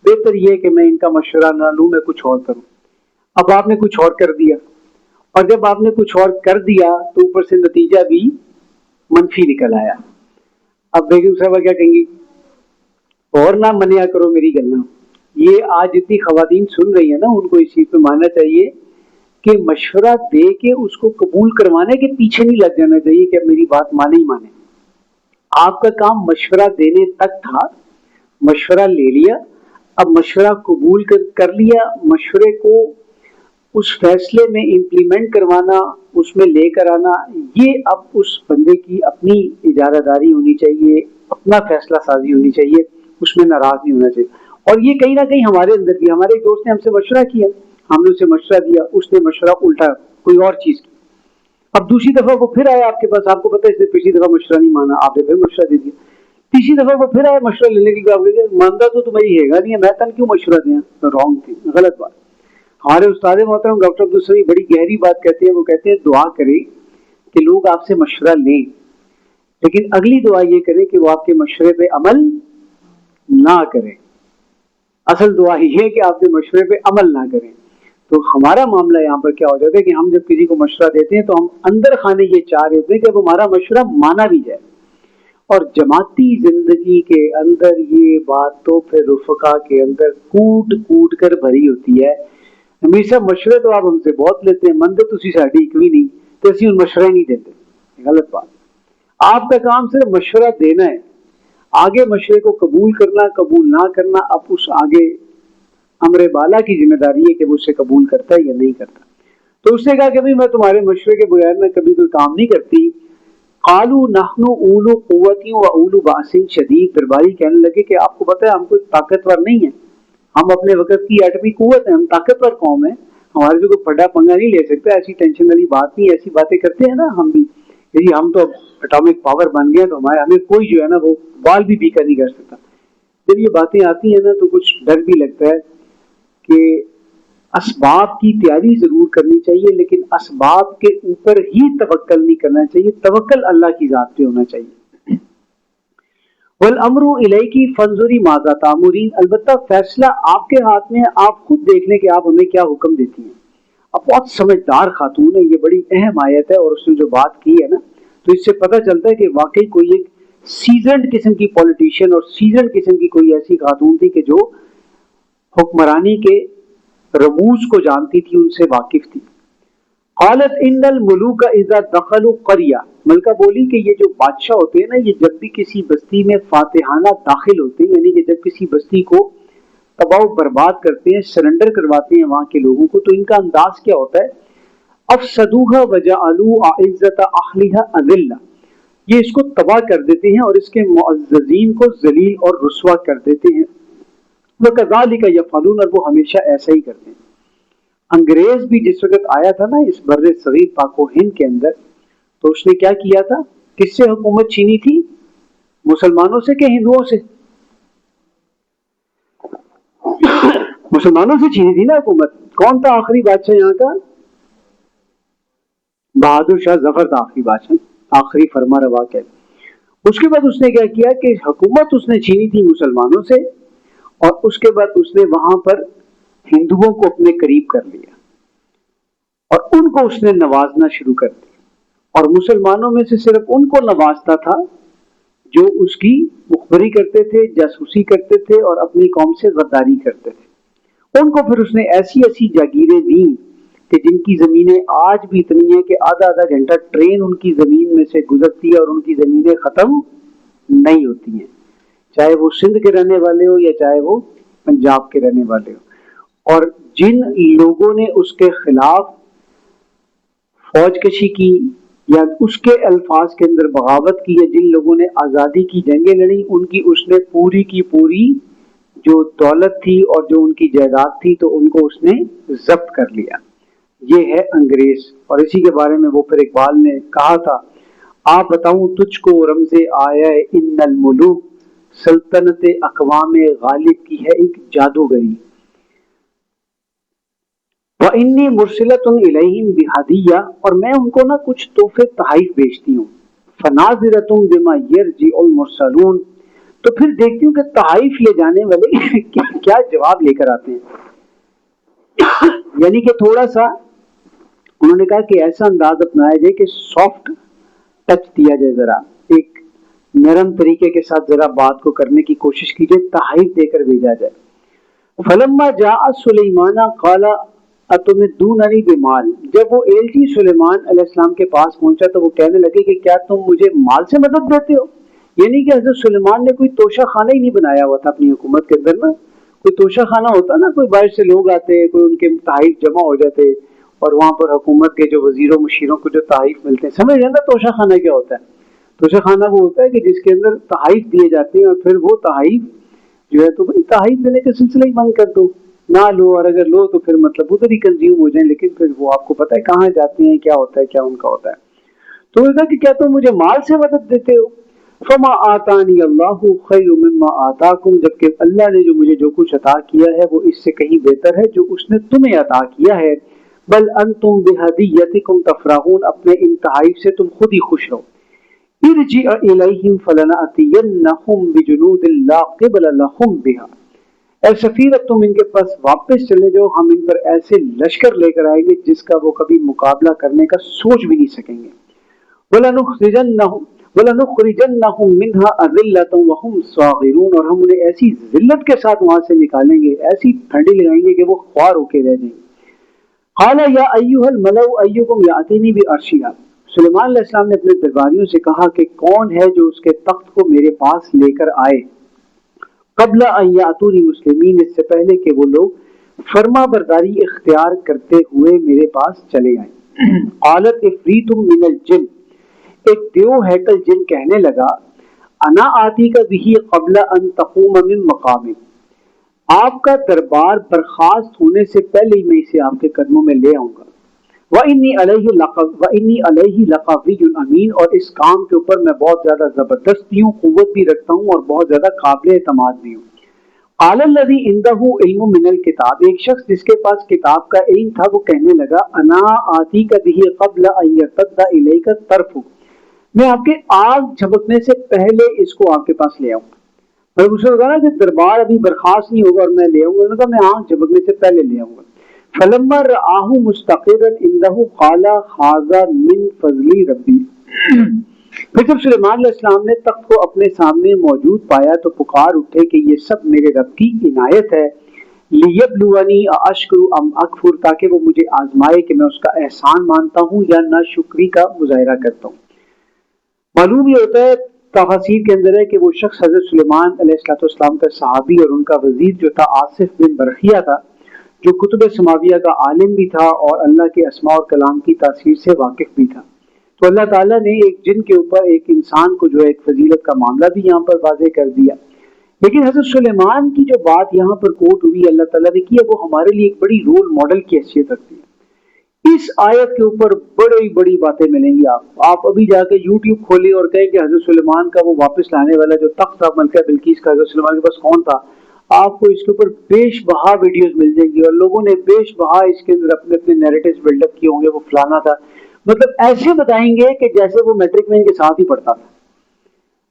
بہتر یہ کہ میں ان کا مشورہ نہ لوں، میں کچھ اور کروں۔ اب آپ نے کچھ اور کر دیا، اور جب آپ نے کچھ اور کر دیا تو اوپر سے نتیجہ بھی منفی نکل آیا۔ اب بیگم صاحبہ کیا کہیں گی؟ اور نہ منیا کرو میری گلنا۔ یہ آج جتنی خواتین سن رہی ہیں نا، ان کو اس چیز پہ ماننا چاہیے کہ مشورہ دے کے اس کو قبول کروانے کے پیچھے نہیں لگ جانا چاہیے کہ اب میری بات مانے ہی مانے۔ آپ کا کام مشورہ دینے تک تھا، مشورہ لے لیا، اب مشورہ قبول کر لیا، مشورے کو اس فیصلے میں امپلیمنٹ کروانا، اس میں لے کر آنا، یہ اب اس بندے کی اپنی اجارہ داری ہونی چاہیے، اپنا فیصلہ سازی ہونی چاہیے، اس میں ناراض نہیں ہونا چاہیے۔ اور یہ کہیں نہ کہیں ہمارے اندر بھی، ہمارے ایک دوست نے ہم سے مشورہ کیا، ہم نے اسے مشورہ دیا، اس نے مشورہ الٹا کوئی اور چیز کی، اب دوسری دفعہ وہ پھر آیا آپ کے پاس، آپ کو پتہ ہے اس نے پچھلی دفعہ مشورہ نہیں مانا، آپ نے پھر مشورہ دے دیا، تیسری دفعہ وہ پھر آیا مشورہ لینے کے لیے، آپ کہتے ہیں مانتا تو تمہیں یہ ہے نہیں ہے، میں تن کیوں مشورہ دیا؟ رانگ تھی، غلط بات۔ ہمارے استاد محترم ڈاکٹر عبدالسمیع بڑی گہری بات کہتے ہیں، وہ کہتے ہیں دعا کریں کہ لوگ آپ سے مشورہ لیں، لیکن اگلی دعا یہ کریں کہ وہ آپ کے مشورے پہ عمل نہ کریں۔ اصل دعا یہ ہے کہ آپ کے مشورے پہ عمل نہ کریں۔ تو ہمارا معاملہ یہاں پر کیا ہو جاتا ہے کہ ہم جب کسی کو مشورہ دیتے ہیں تو ہم اندر خانے یہ چاہ رہتے ہیں کہ اب ہمارا مشورہ مانا بھی جائے، اور جماعتی زندگی کے اندر یہ بات تو پھر رفقا کے اندر کوٹ کوٹ کر بھری ہوتی ہے۔ ہمیشہ مشورے تو آپ ہم سے بہت لیتے ہیں، مندے تسی ساڈی کوئی نہیں تو اسی مشورہ ہی نہیں دیتے، غلط بات۔ آپ کا کام صرف مشورہ دینا ہے، آگے مشورے کو قبول کرنا قبول نہ کرنا اب اس آگے امر بالا کی ذمہ داری ہے کہ وہ اسے قبول کرتا ہے یا نہیں کرتا۔ تو اس نے کہا کہ میں تمہارے مشورے کے بغیر میں کبھی کوئی کام نہیں کرتی۔ قالوا نحن اولو قوت و اولو باس شدید، درباری کہنے لگے کہ آپ کو پتہ ہے ہم کوئی طاقتور نہیں ہیں، ہم اپنے وقت کی ایٹمی قوت ہیں، ہم طاقتور قوم ہیں، ہمارے سے کوئی پھڈا پنگا نہیں لے سکتا، ایسی ٹینشن والی بات نہیں، ایسی باتیں کرتے ہیں نا ہم بھی کہ جی ہم تو اٹامک پاور بن گئے تو ہمیں کوئی جو ہے نا وہ بال بھی بیکا نہیں کر سکتا۔ جب یہ باتیں آتی ہیں نا تو کچھ ڈر بھی لگتا ہے کہ اسباب کی تیاری ضرور کرنی چاہیے، لیکن اسباب کے اوپر ہی توکل نہیں کرنا چاہیے، توکل اللہ کی ذات پہ ہونا چاہیے۔ والامر الیکی فانظری ماذا تأمرین، البتہ فیصلہ آپ کے ہاتھ میں ہے، آپ خود دیکھ لیں کہ آپ ہمیں کیا حکم دیتی ہیں۔ اب بہت سمجھدار خاتون ہے، یہ بڑی اہم آیت ہے، اور اس نے جو بات کی ہے نا تو اس سے پتہ چلتا ہے کہ واقعی کوئی ایک سیزنڈ قسم کی پولیٹیشین اور سیزنڈ قسم کی کوئی ایسی خاتون تھی کہ جو حکمرانی کے رموز کو جانتی تھی، ان سے واقف تھی۔ قالت ان الملوک اذا دخلوا قریہ، ملکہ بولی کہ یہ جو بادشاہ ہوتے ہیں نا، یہ جب بھی کسی بستی میں فاتحانہ داخل ہوتے ہیں، یعنی کہ جب کسی بستی کو تباہ و برباد کرتے ہیں، سرنڈر کرواتے ہیں وہاں کے لوگوں کو، تو ان کا انداز کیا ہوتا ہے؟ افسدوها وجعلوا اعزۃ اہلها اذلہ، یہ اس کو تباہ کر دیتے ہیں اور اس کے معززین کو ذلیل اور رسوا کر دیتے ہیں۔ وَكَذَلِكَ يَفْعَلُونَ، اور وہ ہمیشہ ایسا ہی کرتے ہیں۔ انگریز بھی جس وقت آیا تھا نا اس بر صغیر پاک و ہند کے اندر، تو اس نے کیا کیا تھا؟ کس سے حکومت چھینی تھی؟ مسلمانوں سے کہ ہندوؤں سے؟ مسلمانوں سے چھینی تھی نا حکومت۔ کون تھا آخری بادشاہ یہاں کا؟ بہادر شاہ ظفر تھا آخری بادشاہ، آخری فرما روا کے۔ اس کے بعد اس نے کیا کیا کہ حکومت اس نے چھینی تھی مسلمانوں سے، اور اس کے بعد اس نے وہاں پر ہندوؤں کو اپنے قریب کر لیا اور ان کو اس نے نوازنا شروع کر دیا، اور مسلمانوں میں سے صرف ان کو نوازتا تھا جو اس کی مخبری کرتے تھے، جاسوسی کرتے تھے اور اپنی قوم سے غداری کرتے تھے۔ ان کو پھر اس نے ایسی ایسی جاگیریں دیں کہ جن کی زمینیں آج بھی اتنی ہیں کہ آدھا آدھا گھنٹہ ٹرین ان کی زمین میں سے گزرتی ہے اور ان کی زمینیں ختم نہیں ہوتی ہیں، چاہے وہ سندھ کے رہنے والے ہو یا چاہے وہ پنجاب کے رہنے والے ہو۔ اور جن لوگوں نے اس کے خلاف فوج کشی کی یا اس کے الفاظ کے اندر بغاوت کی، یا جن لوگوں نے آزادی کی جنگیں لڑی، ان کی اس نے پوری کی پوری جو دولت تھی اور جو ان کی جائیداد تھی تو ان کو اس نے ضبط کر لیا۔ یہ ہے انگریز، اور اسی کے بارے میں وہ پھر اقبال نے کہا تھا، آپ بتاؤں تجھ کو رمز آیا ان الملوک، سلطنت اقوام غالب کی ہے ایک جادوگری۔ وَإِنِّي مُرْسِلَةٌ إِلَيْهِمْ بِهَدِيَّةٍ، اور میں ان کو نا کچھ تحفے تحائف بیچتی ہوں۔ فَنَاظِرَةٌ بِمَا يَرْجِعُ الْمُرْسَلُونَ، تو پھر دیکھتی ہوں کہ تحائف لے جانے والے کیا جواب لے کر آتے ہیں۔ یعنی کہ تھوڑا سا انہوں نے کہا کہ ایسا انداز اپنایا جائے کہ سافٹ ٹچ دیا جائے، ذرا ایک نرم طریقے کے ساتھ ذرا بات کو کرنے کی کوشش کیجیے، تحائف دے کر بھیجا جائے۔ فَلَمَّا جَاءَ سُلَيْمَانَ قَالَ أَتُمِدُّونَنِي بِمَالٍ، جب وہ ایلچی سلیمان علیہ السلام کے پاس پہنچا تو وہ کہنے لگے کہ کیا تم مجھے مال سے مدد دیتے ہو؟ یعنی کہ حضرت سلیمان نے کوئی توشہ خانہ ہی نہیں بنایا ہوا تھا اپنی حکومت کے اندر نا، کوئی توشہ خانہ ہوتا نا، کوئی باہر سے لوگ آتے، کوئی ان کے تحائف جمع ہو جاتے اور وہاں پر حکومت کے جو وزیروں مشیروں کو جو تحائف ملتے ہیں، سمجھ رہے نا توشہ خانہ کیا ہوتا ہے؟ توشہ خانہ وہ ہوتا ہے کہ جس کے اندر تحائف دیے جاتے ہیں، اور پھر وہ تحائف جو ہے تو بھائی تحائف دینے کا سلسلہ ہی بند کر دو، نہ لو، اور اگر لو تو پھر مطلب ادھر ہی کنزیوم ہو جائیں، لیکن پھر وہ آپ کو پتہ ہے کہاں جاتے ہیں، کیا ہوتا ہے، کیا ان کا ہوتا ہے۔ تو وہ کہا کہ کیا تم مجھے مال سے مدد دیتے ہو؟ فما آتانی اللہ خیر مما آتاکم، جبکہ اللہ نے جو مجھے جو کچھ عطا کیا ہے وہ اس سے کہیں بہتر ہے جو اس نے تمہیں عطا کیا ہے۔ بل انتم بہدیتکم تفرحون، اپنے ان تحائف سے تم خود ہی خوش رہو۔ ارجع الیہم فلنأتینہم بجنود لا قبل لہم بہا، اے سفیر اب تم ان کے پاس واپس چلے جاؤ، ہم ان پر ایسے لشکر لے کر آئیں گے جس کا وہ کبھی مقابلہ کرنے کا سوچ بھی نہیں سکیں گے۔ وَلَنُخْرِجَنَّهُمْ مِنْهَا أَذِلَّةً وَهُمْ صَاغِرُونَ، اور ہم انہیں ایسی ذلت کے ساتھ وہاں سے نکالیں گے، ایسی ٹھنڈی لگائیں گے کہ وہ خوار ہو کے رہ جائیں گے۔ قَالَ يَا أَيُّهَا الْمَلَأُ أَيُّكُمْ يَأْتِينِي بِعَرْشِهَا، سلیمان علیہ السلام نے اپنے درباریوں سے کہا کہ کون ہے جو اس کے تخت کو میرے پاس لے کر آئے، قبل ان یاتونی مسلمین، اس سے پہلے کہ وہ لوگ فرما برداری اختیار کرتے ہوئے میرے پاس چلے آئیں۔ قالت افریت من الجن، ایک دیو ہیکل جن کہنے لگا، انا آتی کا بھی قبل ان تقوم من مقام، آپ کا دربار برخاست ہونے سے پہلے ہی میں اسے آپ کے قدموں میں لے آؤں گا۔ وَإِنِّي عَلَيْهِ لَقَوِيٌّ أَمِينٌ، اور اس کام کے اوپر میں بہت زیادہ زبردست بھی ہوں، قوت بھی رکھتا ہوں اور بہت زیادہ قابل اعتماد بھی ہوں۔ قَالَ الَّذِي عِندَهُ عِلْمٌ مِّنَ الْكِتَابِ، ایک شخص جس کے پاس کتاب کا علم تھا وہ کہنے لگا، انا آتیک بہ قبل ان یرتد الیک طرفک، میں آپ کے آگ جھپکنے سے پہلے اس کو آپ کے پاس لے آؤں گا۔ اور اس نے کہا نا کہ دربار ابھی برخاست نہیں ہوگا اور میں لے آؤں گا، انہوں نے کہا میں آگ جھپکنے سے پہلے لے آؤں گا۔ فلما رآہ مستقرا عنده قال هذا من فضل ربی، پھر جب سلیمان علیہ السلام نے تخت کو اپنے سامنے موجود پایا تو پکار اٹھے کہ یہ سب میرے رب کی عنایت ہے۔ لیبلونی اشکر ام اکفر، تاکہ وہ مجھے آزمائے کہ میں اس کا احسان مانتا ہوں یا ناشکری کا مظاہرہ کرتا ہوں۔ معلوم یہ ہوتا ہے تفاسیر کے اندر ہے کہ وہ شخص حضرت سلیمان علیہ السلام کا صحابی اور ان کا وزیر جو تھا آصف بن برخیہ تھا، جو کتب سماویہ کا عالم بھی تھا اور اللہ کے اسماء اور کلام کی تاثیر سے واقف بھی تھا۔ تو اللہ تعالیٰ نے ایک جن کے اوپر ایک انسان کو جو ہے ایک فضیلت کا معاملہ بھی یہاں پر واضح کر دیا۔ لیکن حضرت سلیمان کی جو بات یہاں پر کوٹ ہوئی اللہ تعالیٰ نے کی ہے، وہ ہمارے لیے ایک بڑی رول ماڈل کی حیثیت رکھتی ہے۔ اس آیت کے اوپر بڑی بڑی باتیں ملیں گی آپ ابھی جا کے یوٹیوب کھولیں اور کہیں کہ حضرت سلیمان کا وہ واپس لانے والا جو تخت تھا ملکہ بلقیس کا، حضرت سلیمان کے پاس کون تھا، آپ کو اس کے اوپر بیش بہا ویڈیوز مل جائیں گی، اور لوگوں نے بیش بہا اس کے اندر اپنے اپنے نیریٹیوز بلڈ اپ کیے ہوں گے، وہ فلانا تھا، مطلب ایسے بتائیں گے کہ جیسے وہ میٹرک میں ان کے ساتھ ہی پڑھتا تھا،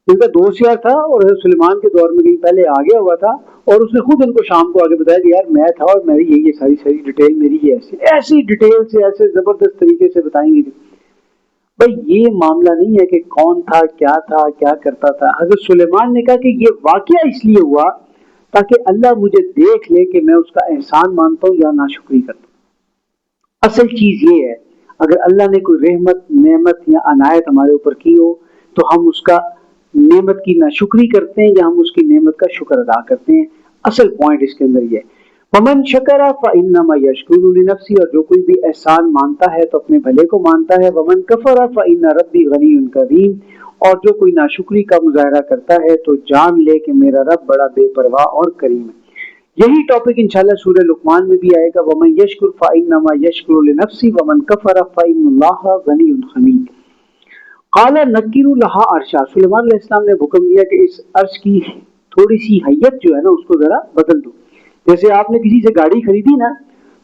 ان کا دوست یار تھا اور حضرت سلیمان کے دور میں کہیں پہلے آ گیا ہوا تھا، اور اس نے خود ان کو شام کو آگے بتایا کہ یار میں تھا اور میری یہ ساری ڈیٹیل میری یہ ایسی ڈیٹیل سے ایسے زبردست طریقے سے بتائیں گے۔ بھائی یہ معاملہ نہیں ہے کہ کون تھا کیا کرتا تھا۔ حضرت سلیمان نے کہا کہ یہ واقعہ اس لیے ہوا تاکہ اللہ مجھے دیکھ لے کہ میں اس کا احسان مانتا ہوں یا ناشکری کرتا ہوں۔ اصل چیز یہ ہے، اگر اللہ نے کوئی رحمت نعمت یا عنایت ہمارے اوپر کی ہو تو ہم اس کا نعمت کی ناشکری کرتے ہیں یا ہم اس کی نعمت کا شکر ادا کرتے ہیں۔ اصل پوائنٹ اس کے اندر یہ ہے، ومن شکر فانما یشکر لنفسہ، اور جو کوئی بھی احسان مانتا ہے تو اپنے بھلے کو مانتا ہے، ومن کفر فان ربی غنی کریم، اور جو کوئی ناشکری کا مظاہرہ کرتا ہے تو جان لے کہ میرا رب بڑا بے پرواہ اور کریم ہے۔ یہی ٹاپک انشاءاللہ سورہ لقمان میں بھی آئے گا، ومن یشکر فانما یشکر لنفسہ ومن کفر فان اللہ غنی حمید۔ قال نکروا لها عرشا، سلیمان علیہ السلام نے حکم دیا کہ اس عرش کی تھوڑی سی حیت جو ہے نا اس کو ذرا بدل دو۔ جیسے آپ نے کسی سے گاڑی خریدی نا،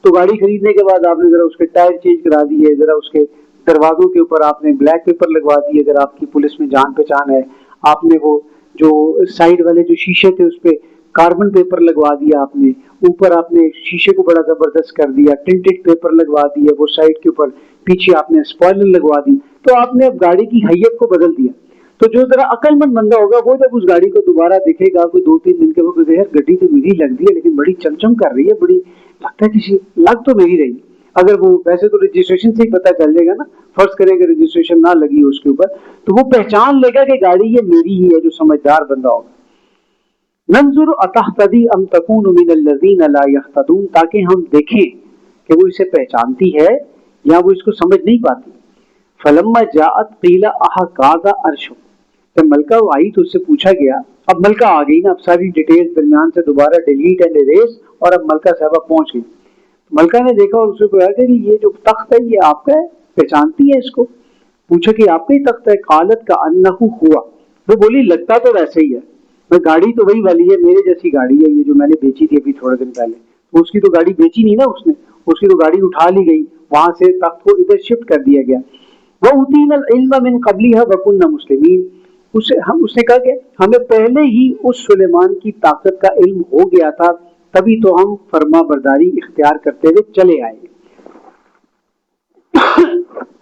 تو گاڑی خریدنے کے بعد آپ نے ذرا اس کے ٹائر چینج کرا دیے، ذرا اس کے دروازوں کے اوپر آپ نے بلیک پیپر لگوا دیے، اگر آپ کی پولیس میں جان پہچان ہے، آپ نے وہ جو سائڈ والے جو شیشے تھے اس پہ کاربن پیپر لگوا دیا، آپ نے اوپر آپ نے شیشے کو بڑا زبردست کر دیا، ٹنٹڈ پیپر لگوا دیا، وہ سائڈ کے اوپر پیچھے آپ نے اسپوائلر لگوا دی، تو آپ نے اب گاڑی کی حیت کو بدل دیا۔ تو جو ذرا عقل مند بندہ ہوگا وہ جب اس گاڑی کو دوبارہ دیکھے گا کوئی 2-3 دن کے بعد، یار گڈی تو میری لگ رہی ہے لیکن بڑی چمچم کر رہی ہے، بڑی لگتا ہے کسی لگ تو میری رہی، اگر وہ ویسے تو رجسٹریشن سے ہی پتہ چل جائے گا نا، فرض کریں کہ رجسٹریشن نہ لگی اس کے اوپر تو وہ پہچان لے گا کہ گاڑی یہ میری ہی ہے، جو سمجھدار بندہ ہوگا۔ ننظر اتہتدی ام تکون من الذین لا یہتدون، تاکہ ہم دیکھیں کہ وہ اسے پہچانتی ہے یا وہ اس کو سمجھ نہیں پاتی۔ فلما جاءت قیل احکاذا عرش، جب ملکہ وہ آئی تو اس سے پوچھا گیا، اب ملکہ آ گئی نا، اب ساری ڈیٹیل درمیان سے دوبارہ ڈیلیٹ اینڈ اریز، اور اب ملکہ صاحبہ پہنچ گئی۔ ملکہ نے دیکھا اور اسے کہا کہ یہ جو تخت ہے یہ آپ کا ہے، پہچانتی ہے اس کو؟ پوچھا کہ آپ کا ہی تخت ہے؟ قالت کأنہ ہوا، وہ بولی لگتا تو ویسے ہی ہے، میں گاڑی تو وہی والی ہے، میرے جیسی گاڑی ہے یہ جو میں نے بیچی تھی ابھی تھوڑے دن پہلے۔ اس کی تو گاڑی بیچی نہیں نا اس نے، اس کی تو گاڑی اٹھا لی گئی، وہاں سے تخت کو ادھر شفٹ کر دیا گیا۔ وَأُوتِينَا الْعِلْمَ مِنْ قَبْلِهَا وَكُنَّا مُسْلِمِينَ، اس نے کہا کہ ہمیں پہلے ہی اس سلیمان کی طاقت کا علم ہو گیا تھا، تبھی تو ہم فرما برداری اختیار کرتے ہوئے چلے آئے۔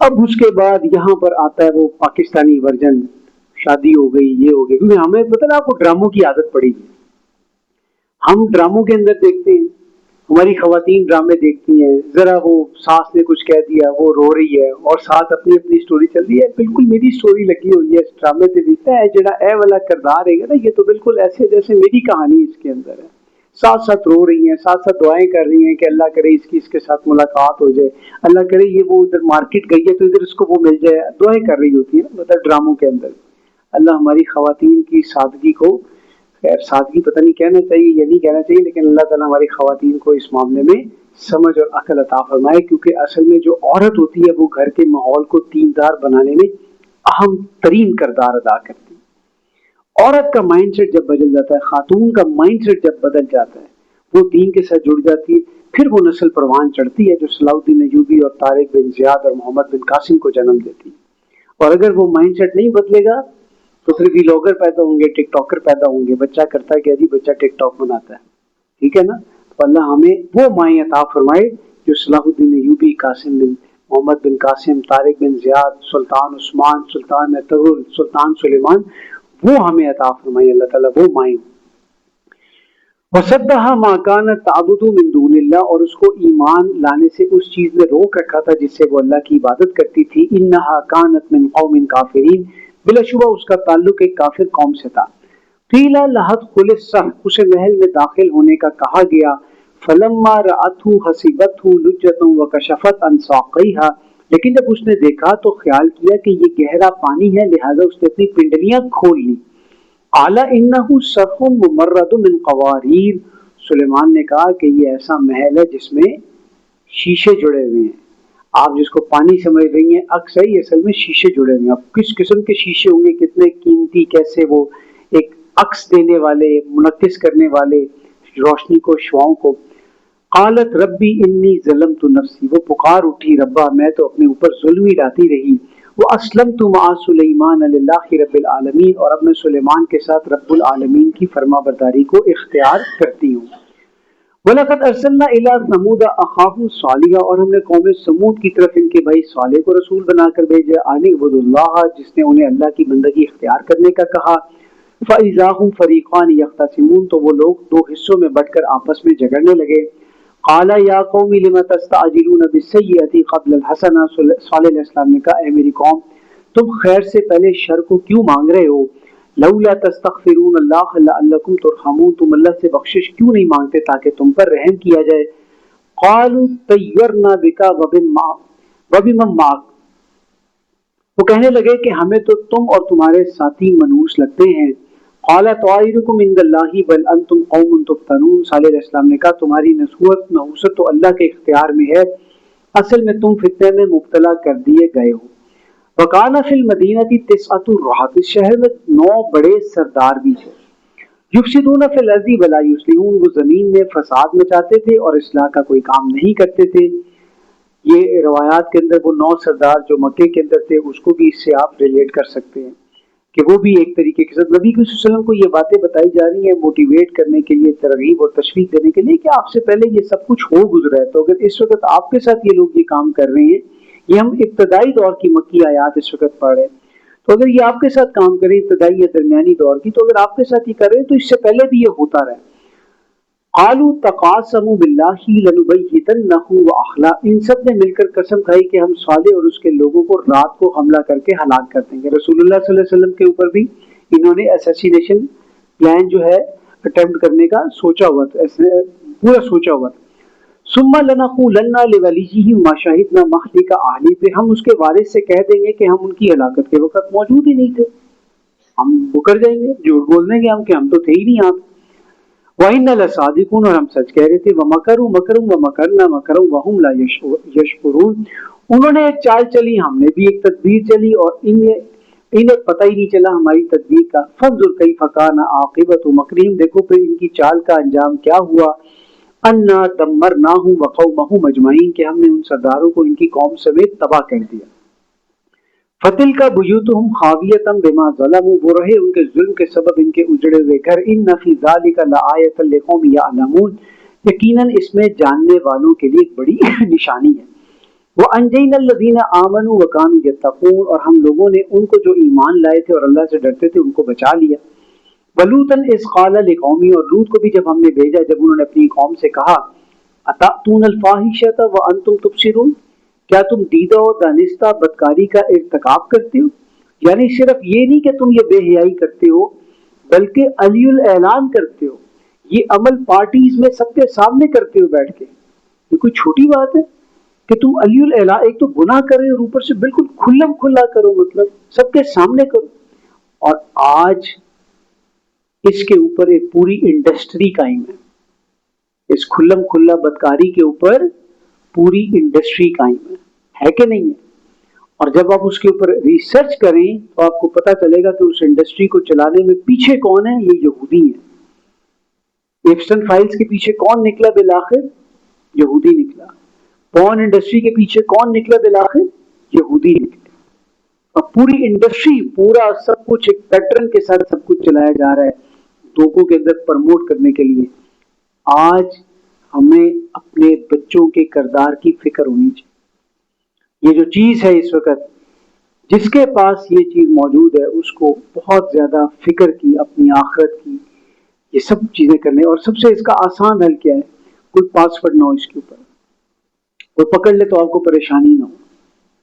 اب اس کے بعد یہاں پر آتا ہے وہ پاکستانی ورژن، شادی ہو گئی، یہ ہو گئی، کیونکہ ہمیں پتہ نا آپ کو ڈراموں کی عادت پڑی ہے، ہم ڈراموں کے اندر دیکھتے ہیں، ہماری خواتین ڈرامے دیکھتی ہیں، ذرا وہ ساس نے کچھ کہہ دیا وہ رو رہی ہے اور ساتھ اپنی اپنی سٹوری چل رہی ہے، بالکل میری سٹوری لگی ہوئی ہے اس ڈرامے سے بھی، جڑا اے والا کردار ہے نا، یہ تو بالکل ایسے جیسے میری کہانی اس کے اندر ہے، ساتھ ساتھ رو رہی ہیں، ساتھ ساتھ دعائیں کر رہی ہیں کہ اللہ کرے اس کے ساتھ ملاقات ہو جائے، اللہ کرے یہ وہ ادھر مارکیٹ گئی ہے تو ادھر اس کو وہ مل جائے، دعائیں کر رہی ہوتی ہیں مطلب ڈراموں کے اندر۔ اللہ ہماری خواتین کی سادگی کو، خیر سادگی پتہ نہیں کہنا چاہیے یا نہیں کہنا چاہیے، لیکن اللہ تعالیٰ ہماری خواتین کو اس معاملے میں سمجھ اور عقل عطا فرمائے، کیونکہ اصل میں جو عورت ہوتی ہے وہ گھر کے ماحول کو دیندار بنانے میں اہم ترین کردار ادا کرتی ہے۔ عورت کا مائنڈ سیٹ جب بدل جاتا ہے، خاتون کا مائنڈ سیٹ جب بدل جاتا ہے، وہ دین کے ساتھ جڑ جاتی ہے، پھر وہ نسل پروان چڑھتی ہے جو صلاح الدین ایوبی اور طارق بن زیاد اور محمد بن قاسم کو جنم دیتی ہے۔ اور اگر وہ مائنڈ سیٹ نہیں بدلے گا تو پھر ویلاگر پیدا ہوں گے، ٹک ٹاکر پیدا ہوں گے، بچہ کرتا ہے کہ جی بچہ ٹک ٹاک بناتا ہے، ٹھیک ہے نا؟ تو اللہ ہمیں وہ مائیں عطا فرمائے جو صلاح الدین ایوبی، قاسم بن محمد بن قاسم، طارق بن زیاد، سلطان عثمان، سلطان تغل، سلطان سلیمان، وہ ہمیں عطا فرمائے اللہ تعالیٰ وہ مائیں۔ وَصَدَّهَا مَا كَانَتْ تَعْبُدُ مِن دُونِ اللَّهِ، اور اس کو ایمان لانے سے اس چیز نے روک رکھا تھا جس سے وہ اللہ کی عبادت کرتی تھی۔ إِنَّهَا كَانَتْ مِن قَوْمٍ كَافِرِينَ، بلا شبہ اس کا تعلق ایک کافر قوم سے تھا۔ قِيلَ لَهَا ادْخُلِي الصَّرْحَ، اسے محل میں داخل ہونے کا کہا گیا۔ فَلَمَّا رَأَتْهُ حَسِبَتْهُ لُجَّةً وَكَشَفَتْ عَنْ سَاقَيْهَا، لیکن جب اس نے دیکھا تو خیال کیا کہ یہ گہرا پانی ہے، لہذا اس نے اپنی پنڈلیاں کھول لی۔ اعلی انہ صرح ممرد من قواریر، سلیمان نے کہا کہ یہ ایسا محل ہے جس میں شیشے جڑے ہوئے ہیں. آپ جس کو پانی سمجھ رہی ہیں عکس ہے، یہ اصل میں شیشے جڑے ہوئے ہیں. اب کس قسم کے شیشے ہوں گے، کتنے قیمتی، کیسے وہ ایک عکس دینے والے، منعکس کرنے والے روشنی کو، شعاؤں کو. قالت ربی انی ظلمت نفسی، وہ پکار اٹھی ربا میں تو اپنے اوپر ظلم ہی ڈاتی رہی. وہ اسلمت مع سلیمان للہ رب العالمین، اور اب میں سلیمان کے ساتھ رب العالمین کی فرما برداری کو اختیار کرتی ہوں. وَلَقَدْ أَرْسَلْنَا إِلَىٰ ثَمُودَ أَخَاهُمْ صَالِحًا، اور ہم نے قوم سمود کی طرف ان کے بھائی صالح کو رسول بنا کر بھیجا. أَنِ اعْبُدُوا اللَّهَ، جس نے انہیں اللہ کی بندگی اختیار کرنے کا کہا. فَإِذَا هُمْ فَرِيقَانِ يَخْتَصِمُونَ، تو وہ لوگ دو حصوں میں بٹ کر آپس میں جھگڑنے لگے. قَالَ يَا قَوْمِ لِمَ تَسْتَعْجِلُونَ بِالسَّيِّئَةِ قَبْلَ الْحَسَنَةِ، صالح علیہ السلام نے کہا اے میری قوم، تم خیر سے پہلے شر کو کیوں مانگ رہے ہو؟ لولا تستغفرون اللہ لعلکم ترحمون، تم اللہ سے بخشش کیوں نہیں مانگتے تاکہ تم پر رحم کیا جائے. قالوا طیرنا بک وبمن معک، وہ کہنے لگے کہ ہمیں تو تم اور تمہارے ساتھی منحوس لگتے ہیں. قال طائرکم عند اللہ بل انتم قوم تفتنون، صالح علیہ السلام نے کہا تمہاری نحوست تو اللہ کے اختیار میں ہے، اصل میں تم فتنے میں مبتلا کر دیے گئے ہو. وکان فی المدینہ تسعۃ رہط، اس شہر میں 9 بڑے سردار بھی تھے. یفسدون فی الارض ولا یصلحون، وہ زمین میں فساد مچاتے تھے اور اصلاح کا کوئی کام نہیں کرتے تھے. یہ روایات کے اندر وہ 9 سردار جو مکے کے اندر تھے اس کو بھی اس سے آپ ریلیٹ کر سکتے ہیں کہ وہ بھی ایک طریقے کے ساتھ نبی صلی اللہ علیہ وسلم کو یہ باتیں بتائی جا رہی ہیں موٹیویٹ کرنے کے لیے، ترغیب اور تشویق دینے کے لیے کہ آپ سے پہلے یہ سب کچھ ہو گزرا ہے. تو اگر اس وقت آپ کے ساتھ یہ لوگ یہ کام کر رہے ہیں، یہ ہم ابتدائی دور کی مکی آیات اس وقت پڑھ رہے ہیں، تو اگر یہ آپ کے ساتھ کام کریں ابتدائی یا درمیانی دور کی، تو اگر آپ کے ساتھ یہ کر رہے ہیں تو اس سے پہلے بھی یہ ہوتا رہا. قالوا تقاسموا باللہ لنبیتنہ واہلہ، ان سب نے مل کر قسم کھائی کہ ہم صالح اور اس کے لوگوں کو رات کو حملہ کر کے ہلاک کر دیں گے. رسول اللہ صلی اللہ علیہ وسلم کے اوپر بھی انہوں نے اسیسینیشن پلان جو ہے اٹیمپٹ کرنے کا سوچا ہوا تھا، پورا سوچا ہوا تھا. ثم لنقولن لولیہ ما شہدنا مہلک اہلہ، پھر ہم اس کے وارث سے کہہ دیں گے کہ ہم ان کی ہلاکت کے وقت موجود ہی نہیں تھے. ہم مکر جائیں گے، جھوٹ بول دیں گے ہم کہ ہم تو تھے ہی نہیں یہاں. وَإِنَّ لَصَادِقُونَ، اور ہم سچ کہہ رہے تھے. وَمَكَرُوا مَكْرًا وَمَكَرْنَا مَكْرًا وَهُمْ لَا يَشْعُرُونَ، انہوں نے ایک چال چلی، ہم نے بھی ایک تدبیر چلی اور انہیں پتہ ہی نہیں چلا ہماری تدبیر کا. فَانظُرْ كَيْفَ كَانَ عَاقِبَةُ مَكْرِهِمْ، دیکھو پھر ان کی چال کا انجام کیا ہوا. اَنَّا دَمَّرْنَاهُمْ وَقَوْمَهُمْ أَجْمَعِينَ، کہ ہم نے ان سرداروں کو ان کی قوم سمیت تباہ کر دیا. فَتِلْكَ بُيُوتُهُمْ خَاوِيَةً بِمَا ظَلَمُوا، وہ رہے ان کے ظلم کے سبب ان کے اجڑے ہوئے گھر. إِنَّ فِي ذَلِكَ لَآيَةً لِقَوْمٍ يَعْلَمُونَ، یقیناً اس میں جاننے والوں کے لیے ایک بڑی نشانی ہے. وَأَنجَيْنَا الَّذِينَ آمَنُوا وَكَانُوا يَتَّقُونَ، اور ہم لوگوں نے ان کو جو ایمان لائے تھے اور اللہ سے ڈرتے تھے ان کو بچا لیا. وَلُوطًا إِذْ قَالَ لِقَوْمِهِ، اور لوط کو بھی جب ہم نے بھیجا جب انہوں نے اپنی قوم سے کہا أَتَأْتُونَ الْفَاحِشَةَ وَأَنْتُمْ تُبْصِرُونَ، کیا تم دیدہ و دانستہ بدکاری کا ارتکاب کرتے ہو؟ یعنی صرف یہ نہیں کہ تم یہ بے حیائی کرتے ہو بلکہ علی الاعلان کرتے ہو، یہ عمل پارٹیز میں سب کے سامنے کرتے ہو بیٹھ کے. یہ کوئی چھوٹی بات ہے کہ تم علی الاعلان، ایک تو گناہ کرے اور اوپر سے بالکل کھلم کھلا کرو، مطلب سب کے سامنے کرو. اور آج اس کے اوپر ایک پوری انڈسٹری قائم ہے، اس کھلم کھلا بدکاری کے اوپر پوری انڈسٹری قائم ہے کہ نہیں ہے؟ اور جب آپ اس کے اوپر ریسرچ کریں تو آپ کو پتہ چلے گا کہ اس انڈسٹری کو چلانے میں پیچھے کون ہے، یہ یہودی ہیں. ایپسٹن فائلز کے پیچھے کون نکلا بالآخر؟ یہودی نکلا. پورن انڈسٹری کے پیچھے کون نکلا بالآخر؟ یہودی نکلے. اور پوری انڈسٹری، پورا سب کچھ ایک پیٹرن کے ساتھ سب کچھ چلایا جا رہا ہے لوگوں کے اندر پروموٹ کرنے کے لیے. آج ہمیں اپنے بچوں کے کردار کی فکر ہونی چاہیے. یہ جو چیز ہے اس وقت، جس کے پاس یہ چیز موجود ہے اس کو بہت زیادہ فکر کی اپنی آخرت کی، یہ سب چیزیں کرنے. اور سب سے اس کا آسان حل کیا ہے؟ کوئی پاسورڈ نہ ہو اس کے اوپر، وہ پکڑ لے تو آپ کو پریشانی نہ ہو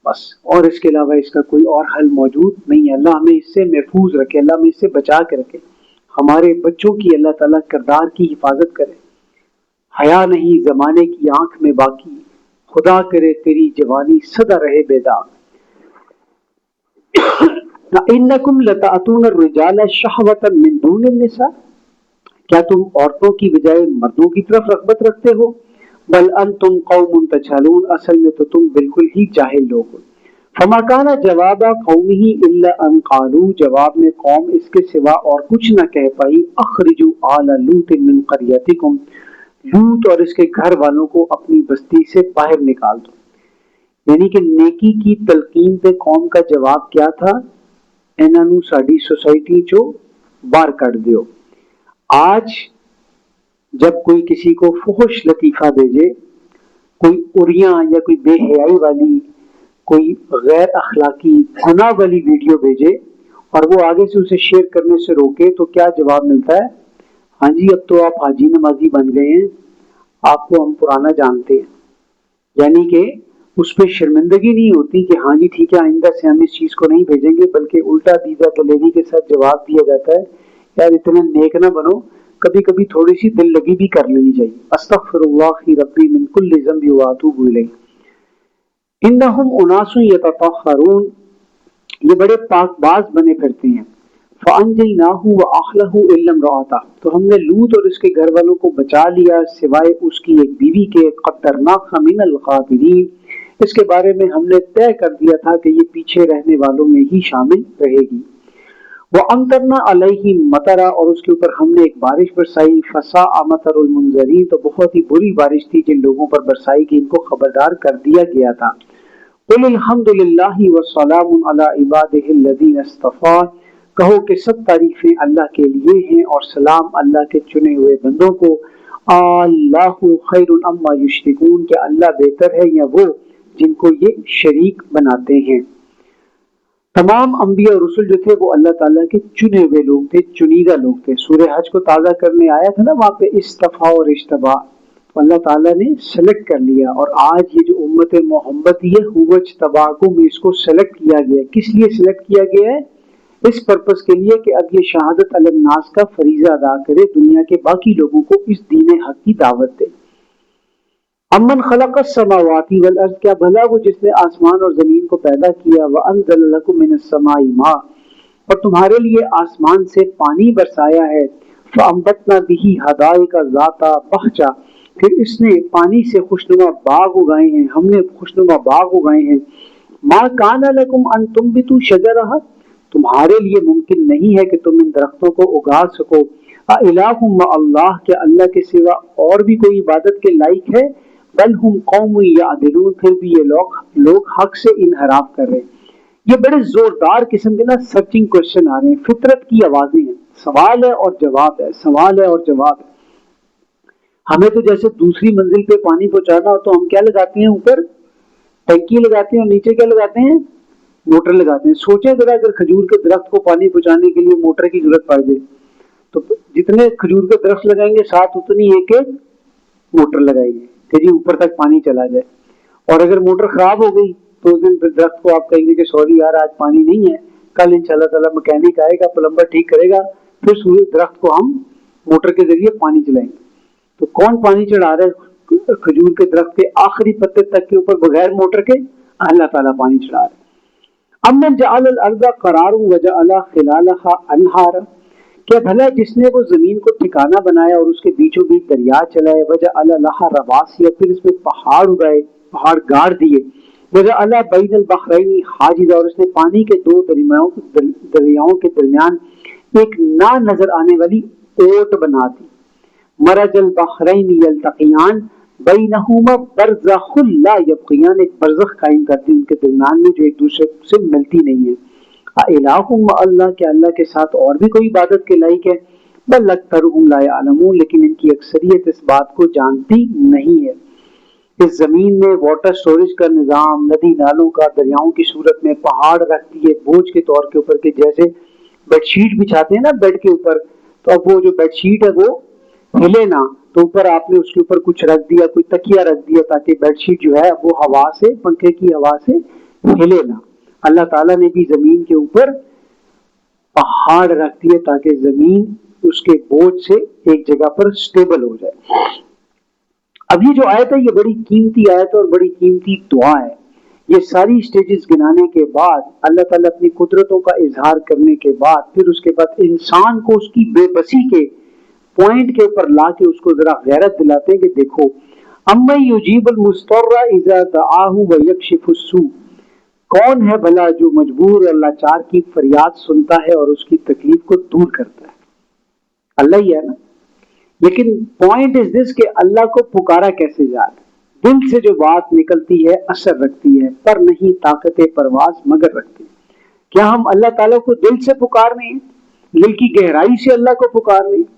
بس. اور اس کے علاوہ اس کا کوئی اور حل موجود نہیں ہے. اللہ ہمیں اس سے محفوظ رکھے، اللہ ہمیں اس سے بچا کے رکھے. ہمارے بچوں کی اللہ تعالیٰ کردار کی حفاظت کرے. حیا نہیں زمانے کی آنکھ میں باقی، خدا کرے تیری جوانی سدا رہے بیدار. انکم لتأتون الرجال شہوۃ من دون النساء، کیا تم عورتوں کی بجائے مردوں کی طرف رغبت رکھتے ہو؟ بل انتم قوم تجہلون، اصل میں تو تم بالکل ہی جاہل لوگ ہو۔ فما کان جواب قومہ الا ان قالوا، جواب میں قوم اس کے سوا اور کچھ نہ کہہ پائی، اخرجوا آل لوط من قریتکم، لوط اور اس کے گھر والوں کو اپنی بستی سے باہر نکال دو۔ یعنی کہ نیکی کی تلقین پہ قوم کا جواب کیا تھا؟ انہاں نو ساڈی سوسائٹی چو باہر کر دیو۔ آج جب کوئی کسی کو فحش لطیفہ بھیجے، کوئی اریاں یا کوئی بے حیائی والی، کوئی غیر اخلاقی گناہ والی ویڈیو بھیجے اور وہ آگے سے اسے شیئر کرنے سے روکے تو کیا جواب ملتا ہے؟ ہاں جی اب تو آپ حاجی نمازی بن گئے ہیں، آپ کو ہم پرانا جانتے ہیں۔ یعنی کہ اس پہ شرمندگی نہیں ہوتی کہ ہاں جی ٹھیک ہے آئندہ سے ہم اس چیز کو نہیں بھیجیں گے، بلکہ الٹا دیدہ دلیری کے ساتھ جواب دیا جاتا ہے، یار اتنا نیک نہ بنو، کبھی کبھی تھوڑی سی دل لگی بھی کر لینی چاہیے۔ استغفر اللہ ربی من کل ذنب واتوب الیہ۔ انہم اناس یتطہرون، یہ بڑے پاک باز بنے پھرتے ہیں۔ فانجیناہ واہلہ الا امرأتہ، تو ہم نے لوط اور اس کے گھر والوں کو بچا لیا سوائے اس کی ایک بیوی کے، قدرناہ من الغابرین، اس کے بارے میں ہم نے طے کر دیا تھا کہ یہ پیچھے رہنے والوں میں ہی شامل رہے گی۔ وَأَمْطَرْنَا عَلَيْهِمْ مَطَرًا، اور اس کے اوپر ہم نے ایک بارش برسائی، فَسَاءَ مَطَرُ الْمُنذَرِينَ، تو بہت ہی بری بارش تھی جن لوگوں پر برسائی کہ ان کو خبردار کر دیا گیا تھا۔ قُلِ الْحَمْدُ لِلَّهِ وَالسَّلَامُ عَلَىٰ عِبَادِهِ الَّذِينَ اصْطَفَىٰ، کہو کہ سب تعریفیں اللہ کے لیے ہیں اور سلام اللہ کے چنے ہوئے بندوں کو۔ اللہ خیر اما یشرکون، کہ اللہ بہتر ہے یا وہ جن کو یہ شریک بناتے ہیں۔ تمام انبیاء اور رسول جو تھے وہ اللہ تعالیٰ کے چنے ہوئے لوگ تھے، چنیدہ لوگ تھے۔ سورہ حج کو تازہ کرنے آیا تھا نا وہاں پہ استفا اور اجتبا، تو اللہ تعالیٰ نے سلیکٹ کر لیا۔ اور آج یہ جو امت محمدیہ اجتباکم، اس کو سلیکٹ کیا گیا، کس لیے سلیکٹ کیا گیا ہے؟ اس پرپس کے لیے کہ اب یہ شہادت علی الناس کا فریضہ ادا کرے، دنیا کے باقی لوگوں کو اس دین حق کی دعوت دے۔ امن خلق السماوات والارض، کیا بھلا وہ جس نے آسمان اور زمین کو پیدا کیا، وانزل لکم من السماء ماء، اور تمہارے لیے آسمان سے پانی برسایا ہے، فانبتنا به حدائق ذات بہجہ، پھر اس نے پانی سے خوشنما باغ اگائے ہیں، ہم نے خوشنما باغ اگائے ہیں۔ ما کان لکم ان تنبتوا شجرہا، تمہارے لیے ممکن نہیں ہے کہ تم ان درختوں کو اگا سکو۔ اِلٰہ مع اللہ، کہ اللہ کے سوا اور بھی کوئی عبادت کے لائق ہے؟ بل ہم قوم یعدلون، پھر بھی یہ لوگ حق سے انحراف کر رہے ہیں۔ یہ بڑے زوردار قسم کے نا سرچنگ کوشچن آ رہے ہیں، فطرت کی آوازیں ہیں، سوال ہے اور جواب ہے، سوال ہے اور جواب ہے۔ ہمیں تو جیسے دوسری منزل پہ پانی پہنچانا ہو تو ہم کیا لگاتے ہیں؟ اوپر ٹینکی لگاتے ہیں اور نیچے کیا لگاتے ہیں؟ موٹر لگاتے ہیں۔ سوچیں ذرا اگر کھجور کے درخت کو پانی پہنچانے کے لیے موٹر کی ضرورت پڑ جائے تو جتنے کھجور کے درخت لگائیں گے ساتھ اتنی ایک موٹر لگائیں گے کہ جی اوپر تک پانی چلا جائے۔ اور اگر موٹر خراب ہو گئی تو اس دن پھر درخت کو آپ کہیں گے کہ سوری یار آج پانی نہیں ہے، کل انشاءاللہ تعالیٰ مکینک آئے گا، پلمبر ٹھیک کرے گا، پھر درخت کو ہم موٹر کے ذریعے پانی چلائیں گے۔ تو کون پانی چڑھا رہا ہے کھجور کے درخت کے آخری پتے تک کے اوپر بغیر موٹر کے؟ اللہ تعالیٰ پانی چڑھا رہا ہے۔ امن جعل الارض قرارا وجعل خلالها انہارا، کیا بھلا جس نے وہ زمین کو ٹھکانہ بنایا اور اس کے بیچوں بیچ دریا چلائے، وجعل لها رواسیا، پھر اس میں پہاڑ اگائے، پہاڑ گاڑ دیے، وجعل بین البحرین حاجزا، اور اس نے پانی کے دو دریاؤں کے درمیان ایک نہ نظر آنے والی اوٹ بنا دی۔ مرج البحرین یلتقیان بینہما برزخ لا یبغیان، ایک برزخ قائم کرتی ان کے درمیان میں جو ایک دوسرے سے ملتی نہیں ہے۔ الہ مع اللہ، کہ اللہ کے ساتھ اور بھی کوئی عبادت کے لائق ہے؟ بل اکثرهم لا یعلمون، لیکن ان کی اکثریت اس بات کو جانتی نہیں ہے۔ اس زمین میں واٹر سٹوریج کا نظام، ندی نالوں کا دریاؤں کی صورت میں پہاڑ رکھ دیے بوجھ کے طور کے اوپر، کہ جیسے بیڈ شیٹ بچھاتے ہیں نا بیڈ کے اوپر، تو اب وہ جو بیڈ شیٹ ہے وہ ہلے نہ، تو اوپر آپ نے اس کے اوپر کچھ رکھ دیا، کوئی تکیہ رکھ دیا تاکہ بیڈ شیٹ جو ہے وہ ہوا سے، پنکھے کی ہوا سے ہلے نہ۔ اللہ تعالیٰ نے بھی زمین کے اوپر پہاڑ رکھ دیے تاکہ زمین اس کے بوجھ سے ایک جگہ پر سٹیبل ہو جائے۔ اب یہ جو آیت ہے یہ بڑی قیمتی آیت اور بڑی قیمتی دعا ہے۔ یہ ساری سٹیجز گنانے کے بعد اللہ تعالیٰ اپنی قدرتوں کا اظہار کرنے کے بعد پھر اس کے بعد انسان کو اس کی بے بسی کے پوائنٹ کے اوپر لا کے اس کو ذرا غیرت دلاتے ہیں کہ دیکھو امن یجیب المضطر اذا دعاہ ویکشف السوء، کون ہے بھلا جو مجبور اور لاچار کی فریاد سنتا ہے اور اس کی تکلیف کو دور کرتا ہے؟ اللہ ہی ہے نا. لیکن پوائنٹ از دس کہ اللہ کو پکارا کیسے جائے؟ دل سے جو بات نکلتی ہے اثر رکھتی ہے، پر نہیں طاقت پرواز مگر رکھتی ہے. کیا ہم اللہ تعالیٰ کو دل سے پکار رہے ہیں؟ دل کی گہرائی سے اللہ کو پکار رہے ہیں؟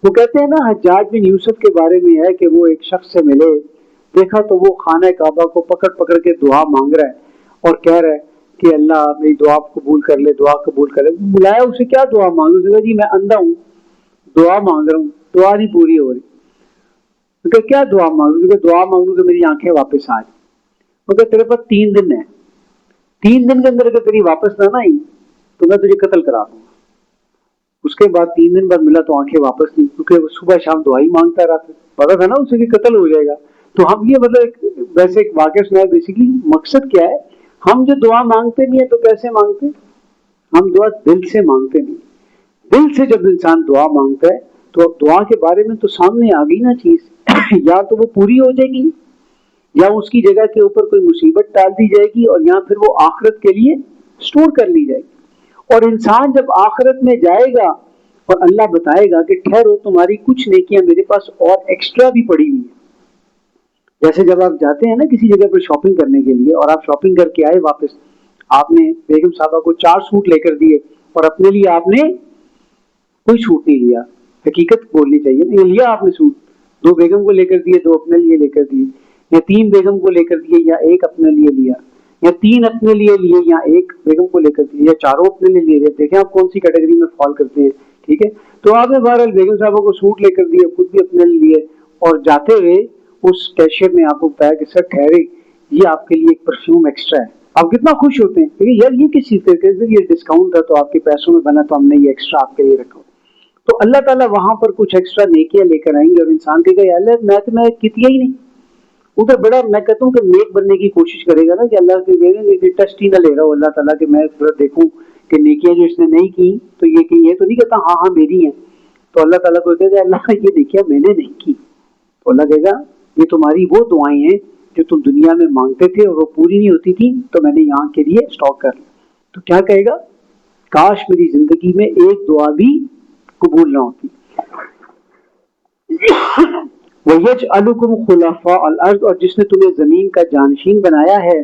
وہ کہتے ہیں نا حجاج بن یوسف کے بارے میں ہے کہ وہ ایک شخص سے ملے، دیکھا تو وہ خانہ کعبہ کو پکڑ پکڑ کے دعا مانگ رہا ہے اور کہہ رہا ہے کہ اللہ میری دعا قبول کر لے، دعا قبول کر لے. بلایا اسے کیا دعا مانگو؟ کہا جی میں اندھا ہوں، دعا مانگ رہا ہوں، دعا نہیں پوری ہو رہی. کہ کیا دعا مانگو؟ کہ دعا مانگو کہ میری آنکھیں واپس آ جائیں. وہ کہ تیرے پاس 3 دن ہے، 3 دن کے اندر اگر تیری واپس نہ آئی تو میں تجھے قتل کرا دوں گا. اس کے بعد 3 دن بعد ملا تو آنکھیں واپس نہیں، کیونکہ وہ صبح شام دعا ہی مانگتا رہا. پتا تھا نا اسے کہ قتل ہو جائے گا. تو ہم یہ مطلب ویسے ایک واقعہ سنا ہے. بیسیکلی مقصد کیا ہے، ہم جو دعا مانگتے نہیں ہیں تو کیسے مانگتے؟ ہم دعا دل سے مانگتے نہیں. دل سے جب انسان دعا مانگتا ہے تو دعا کے بارے میں تو سامنے آ گئی نا چیز، یا تو وہ پوری ہو جائے گی یا اس کی جگہ کے اوپر کوئی مصیبت ڈال دی جائے گی، اور یا پھر وہ آخرت کے لیے سٹور کر لی جائے گی. اور انسان جب آخرت میں جائے گا اور اللہ بتائے گا کہ ٹھہرو تمہاری کچھ نیکیاں میرے پاس اور ایکسٹرا بھی پڑی ہوئی ہیں. جیسے جب آپ جاتے ہیں نا کسی جگہ پر شاپنگ کرنے کے لیے اور آپ شاپنگ کر کے آئے واپس، آپ نے بیگم صاحبہ کو 4 سوٹ لے کر دیے اور اپنے لیے آپ نے کوئی سوٹ نہیں لیا. حقیقت بولنی چاہیے نا، لیا آپ نے سوٹ، 2 بیگم کو لے کر دیے، 2 اپنے لیے لے کر دیے، یا 3 بیگم کو لے کر دیے، یا 1 اپنے لیے لیا، یا 3 اپنے لیے لیے، یا 1 بیگم کو لے کر دیے، یا چاروں اپنے لیے لیے. دیکھیں آپ کون سی کیٹیگری میں فال کرتے ہیں. ٹھیک ہے، تو آپ نے بہرحال بیگم صاحبہ کو سوٹ لے کر دیے، خود بھی اپنے لیے، اور جاتے ہوئے اس کیشیئر نے آپ کو بتایا کہ سر ٹھہرے، یہ آپ کے لیے ایک پرفیوم ایکسٹرا ہے. آپ کتنا خوش ہوتے ہیں کہ یار یہ کس چیز سے، یہ ڈسکاؤنٹ تھا تو آپ کے پیسوں میں بنا تو ہم نے یہ ایکسٹرا آپ کے لیے رکھا. تو اللہ تعالیٰ وہاں پر کچھ ایکسٹرا نیکیاں لے کر آئیں گے اور انسان کہے گا اللہ میں کتیا ہی نہیں. ادھر بڑا میں کہتا ہوں کہ نیک بننے کی کوشش کرے گا نا کہ اللہ کے ٹیسٹ ہی نہ لے رہا ہوں اللہ تعالیٰ کہ میں دیکھوں کہ نیکیاں جو اس نے نہیں کی تو یہ کہ یہ تو نہیں کہتا ہاں میری ہیں. تو اللہ تعالیٰ کو کہے گا اللہ یہ نیکیاں میں نے نہیں کی. تو اللہ کہے گا یہ تمہاری وہ دعائیں ہیں جو تم دنیا میں مانگتے تھے اور وہ پوری نہیں ہوتی تھی تو میں نے یہاں کے لیے اسٹاک کر لیا. تو کیا کہے گا؟ کاش میری زندگی میں ایک دعا بھی قبول نہ ہوتی. وَيَجْعَلُكُمْ خُلَفَاءَ الْأَرْضِ، اور جس نے تمہیں زمین کا جانشین بنایا ہے.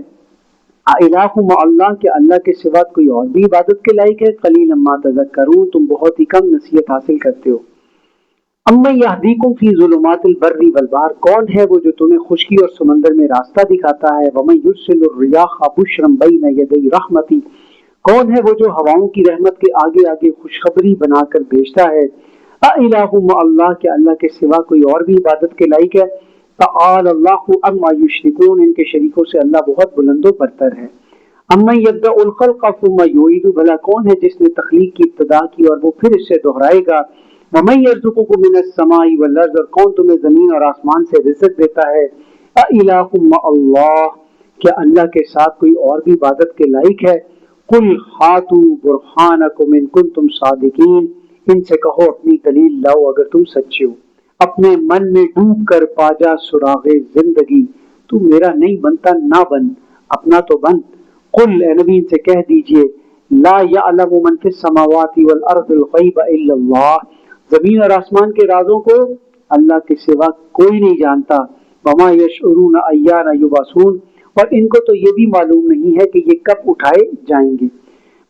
الہ مع اللہ، کہ اللہ کے سوا کوئی اور بھی عبادت کے لائق ہے. قلیلا ما تذکرون، تم بہت ہی کم نصیحت حاصل کرتے ہو. اما یہدیکم فی ظلمات البر والبحر، کون ہے وہ جو تمہیں خشکی اور سمندر میں راستہ دکھاتا ہے. ومن یرسل الریاح بشرا بین یدی رحمتی، کون ہے وہ جو ہواؤں کی رحمت کے آگے آگے خوشخبری بنا کر بھیجتا ہے. الہ مع اللہ، کہ اللہ کے سوا کوئی اور بھی عبادت کے لائق ہے. تعالی اللہ عما یشرکون، ان کے شریکوں سے اللہ بہت بلند و برتر ہے. امن یبدأ الخلق ثم یعید، بھلا کون ہے جس نے تخلیق کی ابتدا کی اور وہ پھر اسے دہرائے گا. ومن یرزقکم من السماء والارض، اور کون تمہیں زمین اور آسمان سے رزق دیتا ہے. الہ مع اللہ، کیا اللہ کے ساتھ کوئی اور بھی عبادت کے لائق ہے. قل ہاتوا برہانکم ان کنتم صادقین، ان سے کہو اپنی دلیل لاؤ اگر تم سچے ہو. اپنے من میں ڈوب کر پاجا سراغ زندگی، تو میرا نہیں بنتا نہ بن، اپنا تو بن. قل، اے نبی ان سے کہہ دیجئے، لا یعلم من فی السماوات والارض الغیب الا اللہ، زمین اور آسمان کے رازوں کو اللہ کے سوا کوئی نہیں جانتا. وما یشعرون ایان یبعثون، اور ان کو تو یہ بھی معلوم نہیں ہے کہ یہ کب اٹھائے جائیں گے.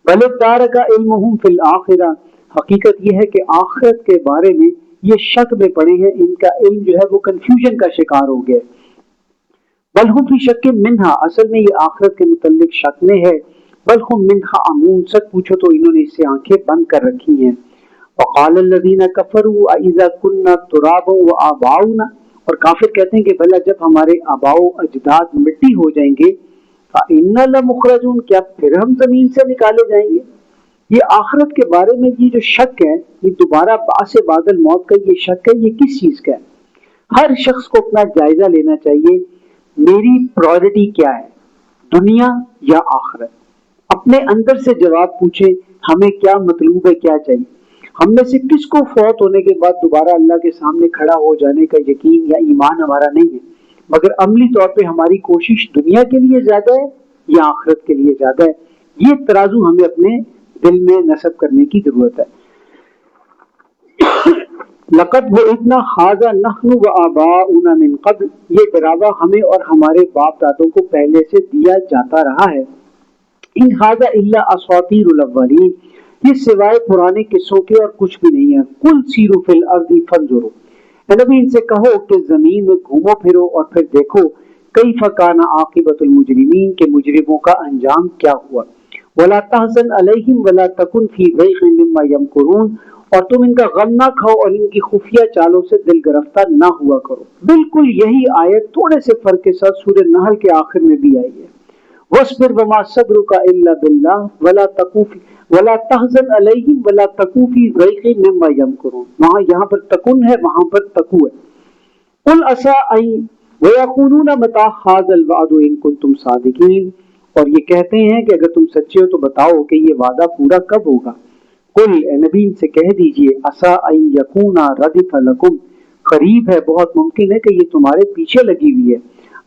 بل ادارک علمہم فی الآخرہ، حقیقت یہ ہے کہ آخرت کے بارے میں یہ شک میں پڑے ہیں، ان کا علم جو ہے وہ کنفیوژن کا شکار ہو گیا. بل ہم فی شک منہا، اصل میں یہ آخرت کے متعلق شک میں ہے. بل ہم منہا عمون، سچ پوچھو تو انہوں نے اس سے آنکھیں بند کر رکھی ہیں. وقال الذین کفروا اذا کنا ترابا وآباؤنا، اور کافر کہتے ہیں کہ بھلا جب ہمارے آباء و اجداد مٹی ہو جائیں گے فإنا لمخرجون، کیا پھر ہم زمین سے نکالے جائیں گے. یہ آخرت کے بارے میں یہ جو شک ہے، یہ دوبارہ بعث بعد الموت کا یہ شک ہے، یہ کس چیز کا ہے؟ ہر شخص کو اپنا جائزہ لینا چاہیے، میری پرائورٹی کیا ہے. دنیا یا آخرت. اپنے اندر سے جواب پوچھیں ہمیں کیا مطلوب ہے, کیا چاہیے. ہم میں سے کس کو فوت ہونے کے بعد دوبارہ اللہ کے سامنے کھڑا ہو جانے کا یقین یا ایمان ہمارا نہیں ہے, مگر عملی طور پہ ہماری کوشش دنیا کے لیے زیادہ ہے یا آخرت کے لیے زیادہ ہے. یہ ترازو ہمیں اپنے دل میں نصب کرنے کی ضرورت ہے. لقد وعدنا هذا نحن وآباؤنا من قبل, یہ ڈراوا ہمیں اور ہمارے باپ دادوں کو پہلے سے دیا جاتا رہا ہے. ان هذا الا اساطیر الاولین, یہ سوائے پرانے قصوں کے اور کچھ بھی نہیں ہے. قل سیروا فی الارض فانظروا, اے نبی ان سے کہو کہ زمین میں گھومو پھرو اور پھر دیکھو کیف کان عاقبۃ المجرمین, کے مجرموں کا انجام کیا ہوا. ولا تحزن علیہم ولا تکن فی ضیق مما یمکرون, اور تم ان کا غم نہ کھاؤ اور ان کی خفیہ چالوں سے دل گرفتہ نہ ہوا کرو. بالکل یہی آیت تھوڑے سے فرق کے ساتھ سورہ نحل کے آخر میں بھی آئی ہے. وَاصْبِرْ وَمَا صَبْرُكَ إِلَّا بِاللَّهِ وَلَا تَحْزَنْ عَلَيْهِمْ وَلَا تَكُ فِي ضَيْقٍ مِّمَّا يَمْكُرُونَ, وہاں یہاں پر تکن ہے, وہاں پر تکو ہے. قُلْ عَسَىٰ أَن وَيَقُولُونَ مَتَىٰ هَٰذَا الْوَعْدُ إِن كُنتُمْ صَادِقِينَ, اور یہ کہتے ہیں کہ اگر تم سچے ہو تو بتاؤ کہ یہ وعدہ پورا کب ہوگا. قل, اے نبی ان سے کہہ دیجئے, عسیٰ ان یکون ردف لکم, قریب ہے, بہت ممکن ہے کہ یہ تمہارے پیچھے لگی ہوئی ہے.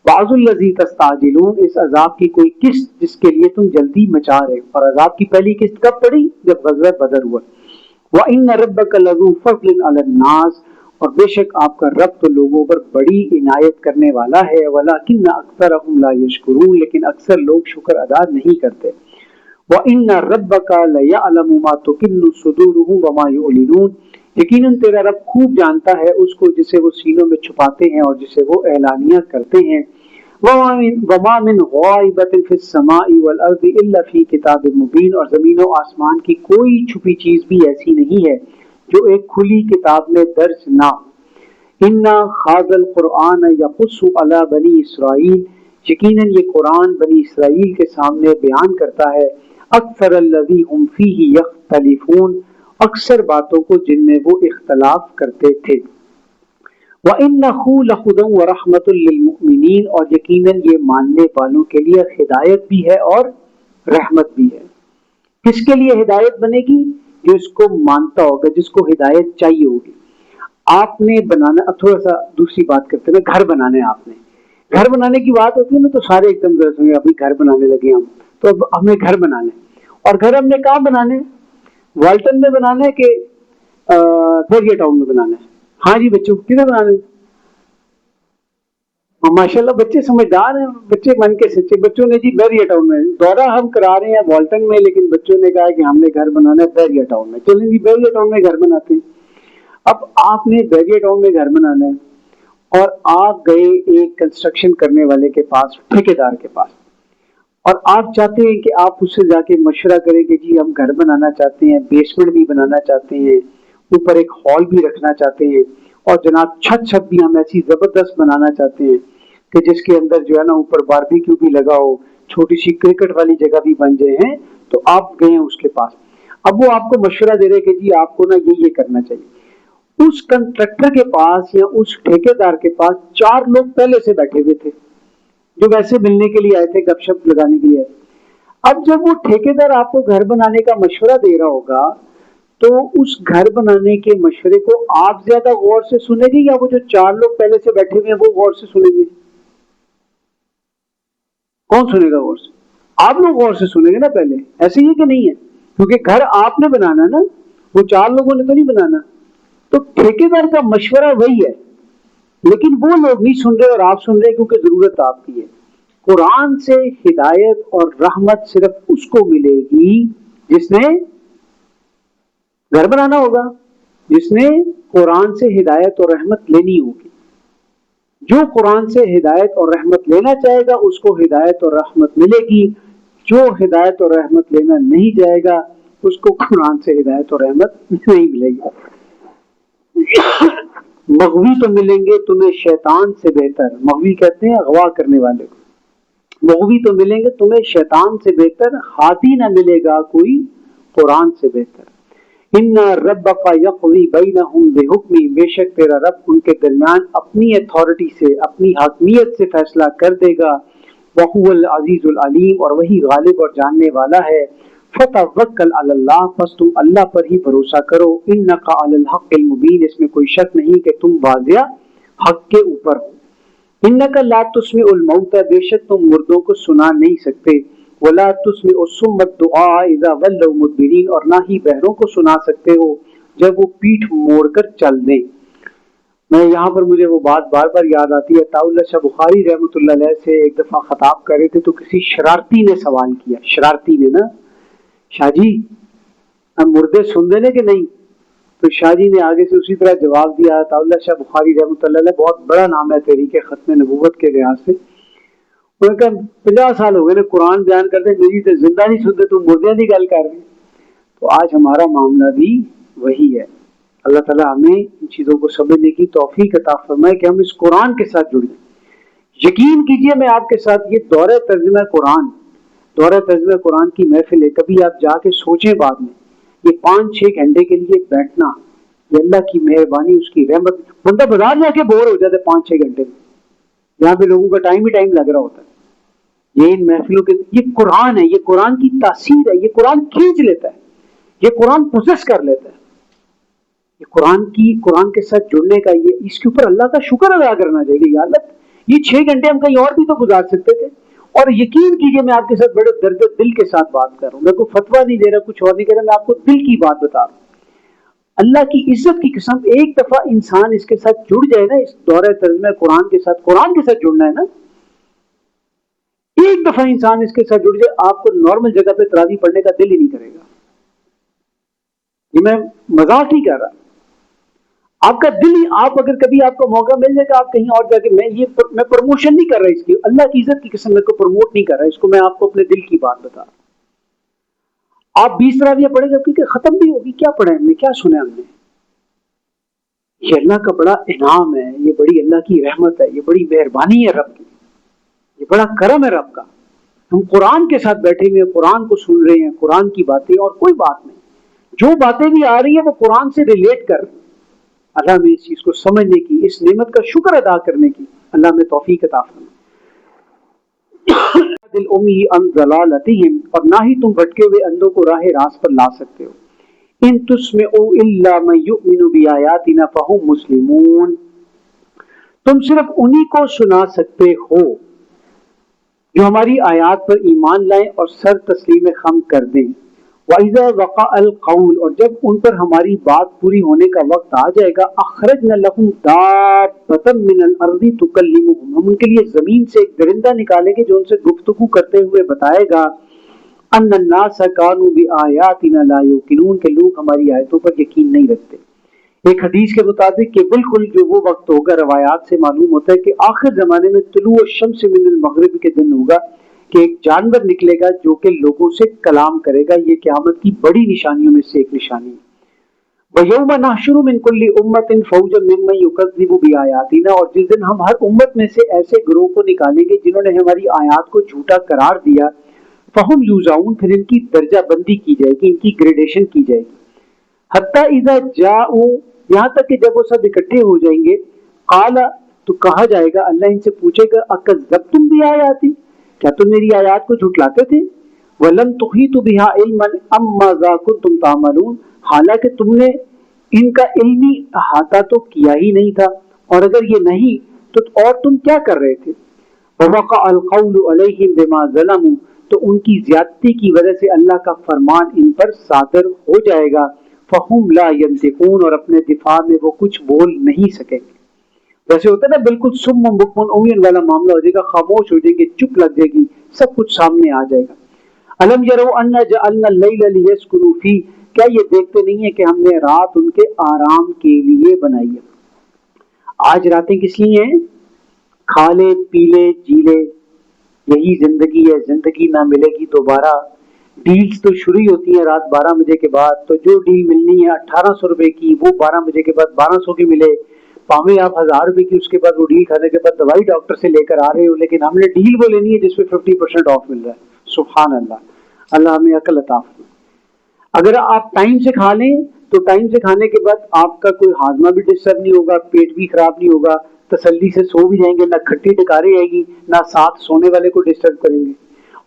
بعض الذی تستعجلون, اس عذاب کی کوئی قسط جس کے لیے تم جلدی مچا رہے. اور عذاب کی پہلی قسط کب پڑی؟ جب غزوہ بدر ہوا. وَإِنَّ رَبَّكَ لَذُو فَضْلٍ عَلَى النَّاسِ, اور بے شک آپ کا رب تو لوگوں پر بڑی عنایت کرنے والا ہے. وَلَكِنَّ أَكْثَرَهُمْ لَا يَشْكُرُونَ, لیکن اکثر لوگ شکر ادا نہیں کرتے. وَإِنَّ رَبَّكَ لَيَعْلَمُ مَا تُكِنُّ صُدُورُهُمْ وَمَا يُعْلِنُونَ, یقیناً تیرا رب خوب جانتا ہے اس کو جسے وہ سینوں میں چھپاتے ہیں اور جسے وہ اعلانیہ کرتے ہیں. وَمَا مِنْ غَائِبَةٍ فِي السَّمَاءِ وَالْأَرْضِ إِلَّا فِي كِتَابٍ مُبِينٍ, اور زمین و آسمان کی کوئی چھپی چیز بھی ایسی نہیں ہے جو ایک کھلی کتاب میں درج نہ ہو. اِنَّا هَٰذَا الْقُرْآنَ يَقُصُّ عَلَىٰ بَنِي إِسْرَائِیل, یقیناً یہ قرآن بنی اسرائیل کے سامنے بیان کرتا ہے اکثر الذی ہم فیہ یختلفون, اکثر باتوں کو جن میں وہ اختلاف کرتے تھے. وَإِنَّهُ لَهُدًى وَرَحْمَةٌ لِّلْمُؤْمِنِينَ, اور یقیناً یہ ماننے والوں کے لیے ہدایت بھی ہے اور رحمت بھی ہے. کس کے لیے ہدایت بنے گی؟ جو اس کو مانتا ہوگا, جس کو ہدایت چاہیے ہوگی. آپ نے بنانا, اب تھوڑا سا دوسری بات کرتے ہیں, گھر بنانا ہے. آپ نے گھر بنانے کی بات ہوتی ہے نا, تو سارے ایک دم درست ہوں گے, ابھی گھر بنانے لگے ہم, تو اب ہمیں گھر بنانا ہے. اور گھر ہم نے کہاں بنانے, والٹن میں بنانا ہے کہ بیریا ٹاؤن میں بنانا ہے؟ ہاں جی بچوں, کدھر بنانا ہے؟ ماشاء اللہ بچے سمجھدار ہیں, بچے من کے سچے. بچوں نے جی بیریا ٹاؤن میں, دورہ ہم کرا رہے ہیں والٹن میں, لیکن بچوں نے کہا کہ ہم نے گھر بنانا ہے بیریا ٹاؤن میں. چلیں جی بیریا ٹاؤن میں گھر بناتے ہیں. اب آپ نے بیریا ٹاؤن میں گھر بنانا ہے اور آپ گئے ایک کنسٹرکشن کرنے والے کے پاس, ٹھیکیدار کے پاس, اور آپ چاہتے ہیں کہ آپ اس سے جا کے مشورہ کریں کہ جی ہم گھر بنانا چاہتے ہیں, بیسمنٹ بھی بنانا چاہتے ہیں, اوپر ایک ہال بھی رکھنا چاہتے ہیں, اور جناب چھت بھی ہم ایسی زبردست بنانا چاہتے ہیں کہ جس کے اندر جو ہے نا اوپر باربیکیو بھی لگا ہو, چھوٹی سی کرکٹ والی جگہ بھی بن جائے ہیں. تو آپ گئے ہیں اس کے پاس, اب وہ آپ کو مشورہ دے رہے کہ جی آپ کو نا یہ کرنا چاہیے. اس کنٹریکٹر کے پاس یا اس ٹھیکیدار کے پاس 4 لوگ پہلے سے بیٹھے ہوئے تھے جو ویسے ملنے کے لیے آئے تھے, گپ شپ لگانے کے لیے آئے تھے. اب جب وہ ٹھیکیدار آپ کو گھر بنانے کا مشورہ دے رہا ہوگا تو اس گھر بنانے کے مشورے کو آپ زیادہ غور سے سنیں گے یا وہ جو 4 لوگ پہلے سے بیٹھے ہوئے ہیں وہ غور سے سنیں گے؟ کون سنے گا غور سے؟ آپ لوگ غور سے سنیں گے نا پہلے, ایسے ہی کہ نہیں ہے, کیونکہ گھر آپ نے بنانا نا, وہ 4 لوگوں نے تو نہیں بنانا. تو ٹھیکیدار کا مشورہ وہی ہے, لیکن وہ لوگ نہیں سن رہے اور آپ سن رہے کیونکہ ضرورت آپ کی ہے. قرآن سے ہدایت اور رحمت صرف اس کو ملے گی جس نے گھر بنانا ہوگا, جس نے قرآن سے ہدایت اور رحمت لینی ہوگی. جو قرآن سے ہدایت اور رحمت لینا چاہے گا اس کو ہدایت اور رحمت ملے گی. جو ہدایت اور رحمت لینا نہیں جائے گا اس کو قرآن سے ہدایت اور رحمت نہیں ملے گی. مغوی تو ملیں گے تمہیں شیطان سے بہتر, مغوی کہتے ہیں اغوا کرنے والے کو, مغوی تو ملیں گے تمہیں شیطان سے بہتر, ہادی نہ ملے گا کوئی قرآن سے بہتر. ان ربک یقضی بینہم بحکمی, بے شک تیرا رب ان کے درمیان اپنی اتھارٹی سے, اپنی حاکمیت سے فیصلہ کر دے گا. وَهُوَ الْعَزِيزُ الْعَلِيمُ، اور وہی غالب اور جاننے والا ہے. فَتَوَکَّلْ عَلَى اللَّهِ، پس تم اللہ پر ہی بھروسہ کرو. إِنَّكَ عَلَى الْحَقِّ الْمُبِينِ، اس میں کوئی شک نہیں کہ تم واضح حق کے اوپر ہو. إِنَّكَ لَا تُسْمِعُ الْمَوْتَى، بے شک تم مردوں کو سنا نہیں سکتے. وَلَا تُسْمِعُ الصُّمَّ الدُّعَاءَ إِذَا وَلَّوْا مُدْبِرِينَ، اور نہ ہی بہروں کو سنا سکتے ہو جب وہ پیٹھ موڑ کر چل دیں. میں یہاں پر مجھے وہ بات بار بار یاد آتی ہے. طاء شاہ بخاری رحمۃ اللہ علیہ سے ایک دفعہ خطاب کر رہے تھے تو کسی شرارتی نے سوال کیا. شرارتی نے نا، شاہ جی ہم مردے سن دینے کہ نہیں؟ تو شاہ جی نے آگے سے اسی طرح جواب دیا. طاء شاہ بخاری رحمۃ اللہ علیہ بہت بڑا نام ہے تحریک ختم نبوت کے لحاظ سے. انہوں نے کہا 50 سال ہو گئے نا قرآن بیان کرتے، میری تو زندہ نہیں سنتے، تم مردے کی گل کر رہے ہیں. تو آج ہمارا معاملہ بھی وہی ہے. اللہ تعالیٰ ہمیں ان چیزوں کو سمجھنے کی توفیق عطا فرمائے کہ ہم اس قرآن کے ساتھ جڑ جائیں. یقین کیجئے میں آپ کے ساتھ یہ دورہ ترجمہ قرآن کی محفل ہے. کبھی آپ جا کے سوچیں بعد میں، یہ 5-6 گھنٹے کے لیے بیٹھنا، یہ اللہ کی مہربانی، اس کی رحمت. بندہ بازار جا کے بور ہو جاتا ہے 5-6 گھنٹے میں، یہاں پہ لوگوں کا ٹائم ہی ٹائم لگ رہا ہوتا ہے. یہ ان محفلوں کے، یہ قرآن ہے، یہ قرآن کی تاثیر ہے. یہ قرآن کھینچ لیتا ہے، یہ قرآن پوزیس کر لیتا ہے. یہ قرآن کے ساتھ جڑنے کا، یہ اس کے اوپر اللہ کا شکر ادا کرنا چاہیے. یا اللہ، یہ 6 گھنٹے ہم کہیں اور بھی تو گزار سکتے تھے. اور یقین کیجئے میں آپ کے ساتھ بڑے درد دل کے ساتھ بات کر رہا ہوں. میں کوئی فتویٰ نہیں دے رہا، کچھ اور نہیں کہہ رہا، میں آپ کو دل کی بات بتا رہا ہوں. اللہ کی عزت کی قسم، ایک دفعہ انسان اس کے ساتھ جڑ جائے نا، اس دورہ ترجمہ قرآن کے ساتھ جڑنا ہے نا، ایک دفعہ انسان اس کے ساتھ جڑ جائے، آپ کو نارمل جگہ پہ تراویح پڑھنے کا دل ہی نہیں کرے گا. یہ میں مذاق نہیں کر رہا. آپ کا دل ہی، آپ اگر کبھی آپ کو موقع مل جائے کہ آپ کہیں اور جا کے، میں پروموشن نہیں کر رہا اس کی، اللہ کی عزت کی قسم میں کو پروموٹ نہیں کر رہا اس کو، میں آپ کو اپنے دل کی بات بتا رہا ہوں. آپ 20 تراویح پڑھیں گے کیونکہ ختم بھی ہوگی. کیا پڑھا ہم نے، کیا سنا ہم نے؟ یہ اللہ کا بڑا انعام ہے، یہ بڑی اللہ کی رحمت ہے، یہ بڑی مہربانی ہے رب کی، یہ بڑا کرم ہے رب کا. ہم قرآن کے ساتھ بیٹھے ہوئے، قرآن کو سن رہے ہیں، قرآن کی باتیں، اور کوئی بات نہیں، جو باتیں بھی آ رہی ہیں وہ قرآن سے ریلیٹ کر رہے ہیں. اللہ میں اس چیز کو سمجھنے کی، اس نعمت کا شکر ادا کرنے کی اللہ میں توفیق عطا فرمائے. دل امی ان ضلالتہم، اور نہ ہی تم بھٹکے ہوئے اندھوں کو راہ راست پر لا سکتے ہو. ان تسمعوا الا من یؤمن بآیاتنا فہم مسلمون، تم صرف انہی کو سنا سکتے ہو جو ہماری آیات پر ایمان لائیں اور سر تسلیم خم کر دیں. وَإِذَا وَقَعَ الْقَوْلُ، اور جب ان پر ہماری بات پوری ہونے کا وقت آ جائے گا، أَخْرَجْنَا لَهُمْ دَابَّةً مِّنَ الْأَرْضِ تُكَلِّمُهُمْ، ہم ان کے لیے زمین سے ایک درندہ نکالیں گے جو ان سے گفتگو کرتے ہوئے بتائے گا أَنَّ النَّاسَ كَانُوا بِآيَاتِنَا لَا يُوقِنُونَ، کہ لوگ ہماری آیتوں پر یقین نہیں رکھتے. ایک حدیث کے مطابق کہ بالکل جو وہ وقت ہوگا، روایات سے معلوم ہوتا ہے کہ آخر زمانے میں طلوع الشمس من المغرب کے دن ہوگا کہ ایک جانور نکلے گا جو کہ لوگوں سے کلام کرے گا. یہ قیامت کی بڑی نشانیوں میں سے ایک نشانی ہے. وَيَوْمَ نَحْشُرُ مِنْ كُلِّ أُمَّةٍ فَوْجًا مِّمَّن يُكَذِّبُ بِآيَاتِنَا، اور جس دن ہم ہر امت میں سے ایسے گروہ کو نکالیں گے جنہوں نے ہماری آیات کو جھوٹا قرار دیا. فَهُمْ يُوزَعُونَ، پھر ان کی درجہ بندی کی جائے گی، ان کی گریڈیشن کی جائے گی. حَتَّى إِذَا جَاءُوا، یہاں تک کہ جب وہ سب اکٹھے ہو جائیں گے، قَالَ، تو کہا جائے گا، اللہ ان سے پوچھے گا، أَكَذَّبْتُمْ بِآيَاتِي، کیا تم میری آیات کو جھٹلاتے تھے؟ وَلَمْ تُحِيطُوا بِهَا عِلْمًا أَمْ مَاذَا كُنتُمْ تَعْمَلُونَ، حالانکہ تم نے ان کا علمی احاطہ تو کیا ہی نہیں تھا، اور اگر یہ نہیں تو اور تم کیا کر رہے تھے؟ وَوَقَعَ الْقَوْلُ عَلَيْهِمْ بِمَا ظَلَمُوا، تو ان کی زیادتی کی وجہ سے اللہ کا فرمان ان پر صادر ہو جائے گا. فَهُمْ لَا يَنطِقُونَ، اور اپنے دفاع میں وہ کچھ بول نہیں سکیں گے. ویسے ہوتا ہے نا بالکل سم بکمن عمی والا معاملہ ہو جائے گا، خاموش ہو جائیں گے، چپ لگ جائے گی، سب کچھ سامنے آ جائے گا. أَلَمْ يَرَوْا أَنَّا جَعَلْنَا اللَّيْلَ لِيَسْكُنُوا فِيهِ، کیا یہ دیکھتے نہیں ہیں کہ ہم نے رات ان کے آرام کے لیے بنائی ہے. آج راتیں کس لیے ہیں؟ کھا لے پی لے جی لے، یہی زندگی ہے، زندگی نہ ملے گی دوبارہ. ڈیلز تو شروع ہی ہوتی ہیں رات 12 بجے کے بعد، تو جو ڈیل ملنی ہے 1800 روپے کی، وہ 12 بجے کے بعد 1200 کی ملے. پاویں آپ 1000 روپے کی، اس کے بعد وہ ڈیل کھانے کے بعد دوائی ڈاکٹر سے لے کر آ رہے ہو، لیکن ہم نے ڈیل وہ لینی ہے جس پہ 50% آف مل رہا ہے. سبحان اللہ، اللہ ہمیں عقل عطا فرمائے. اگر آپ ٹائم سے کھا لیں تو ٹائم سے کھانے کے بعد آپ کا کوئی ہاضمہ بھی ڈسٹرب نہیں ہوگا، پیٹ بھی خراب نہیں ہوگا، تسلی سے سو بھی جائیں گے، نہ کھٹی ڈکارے آئے گی، نہ ساتھ سونے والے کو ڈسٹرب کریں گے۔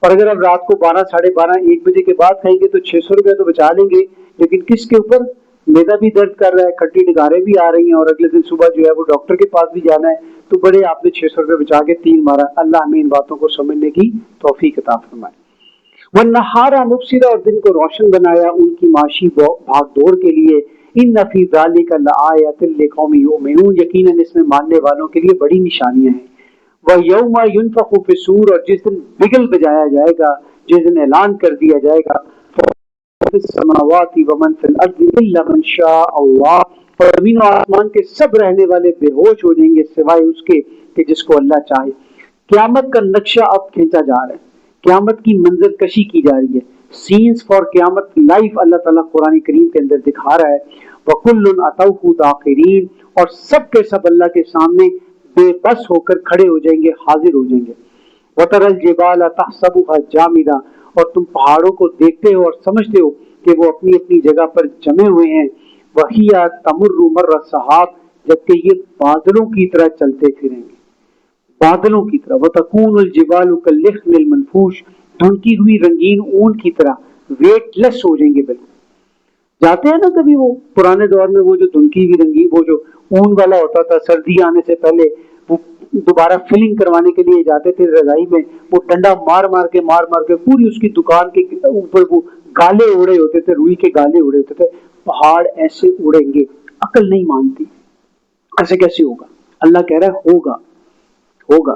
اور اگر آپ رات کو 12 ساڑھے 12 1 بجے کے بعد کھائیں گے تو 600 روپے تو بچا لیں گے، لیکن کس کے اوپر؟ میدا بھی درد کر رہا ہے، کھٹی ڈگاریں بھی آ رہی ہیں، اور اگلے دن صبح جو ہے وہ ڈاکٹر کے پاس بھی جانا ہے، تو بڑے آپ نے 600 روپے بچا کے تین مارا۔ اللہ ہمیں ان باتوں کو سمجھنے کی توفیق عطا فرمائے۔ وَالنَّهَارَ مُبْصِرًا، اور دن کو روشن بنایا ان کی معاشی بھاگ دوڑ کے لیے۔ إِنَّ فِي ذَلِكَ لَآيَةً لِقَوْمٍ يُؤْمِنُونَ، یقیناً اس میں ماننے والوں کے لیے بڑی نشانیاں ہیں۔ وَيَوْمَ يُنفَخُ فِي الصُّورِ، اور جس دن بگل بجایا جائے گا، جس دن اعلان کر دیا جائے گا، فِي السَّمَاوَاتِ وَمَنْ فِي الْأَرْضِ إِلَّا مَنْ شَاءَ اللَّهُ، اور زمین و آسمان کے سب رہنے والے بے ہوش ہو جائیں گے سوائے اس کے کہ جس کو اللہ چاہے۔ قیامت کا نقشہ اب کھینچا جا رہا ہے، قیامت کی منظر کشی کی جا رہی ہے، سینز فار قیامت لائف اللہ تعالیٰ قرآن کریم کے اندر دکھا رہا ہے۔ وَكُلٌّ أَتَوْهُ دَاخِرِينَ، اور سب کے سب اللہ کے سامنے بے بس ہو کر کھڑے ہو جائیں گے، حاضر ہو جائیں گے۔ وَتَرَى الْجِبَالَ تَحْسَبُهَا جَامِدَةً، اور تم پہاڑوں کو دیکھتے ہو اور سمجھتے ہو کہ وہ اپنی اپنی جگہ پر جمے ہوئے ہیں۔ وَهِيَ تَمُرُّ مَرَّ السَّحَابِ، جبکہ یہ بادلوں کی طرح چلتے پھریں گے، بادلوں کی طرح۔ وَتَكُونُ الْجِبَالُ كَالْعِهْنِ الْمَنْفُوشِ، ڈھونکی ہوئی رنگین اون کی طرح ویٹ لیس ہو جائیں گے بالکل۔ جاتے ہیں نا کبھی وہ پرانے دور میں وہ جو دھنکی ہوئی رنگین وہ جو اون والا ہوتا تھا، سردی آنے سے پہلے وہ دوبارہ فلنگ کروانے کے لیے جاتے تھے رضائی میں، وہ ڈنڈا مار مار کے پوری اس کی دکان کے اوپر وہ گالے اڑے ہوتے تھے، روئی کے گالے اڑے ہوتے تھے۔ پہاڑ ایسے اڑیں گے، عقل نہیں مانتی ایسے کیسے ہوگا؟ اللہ کہہ رہا ہے ہوگا۔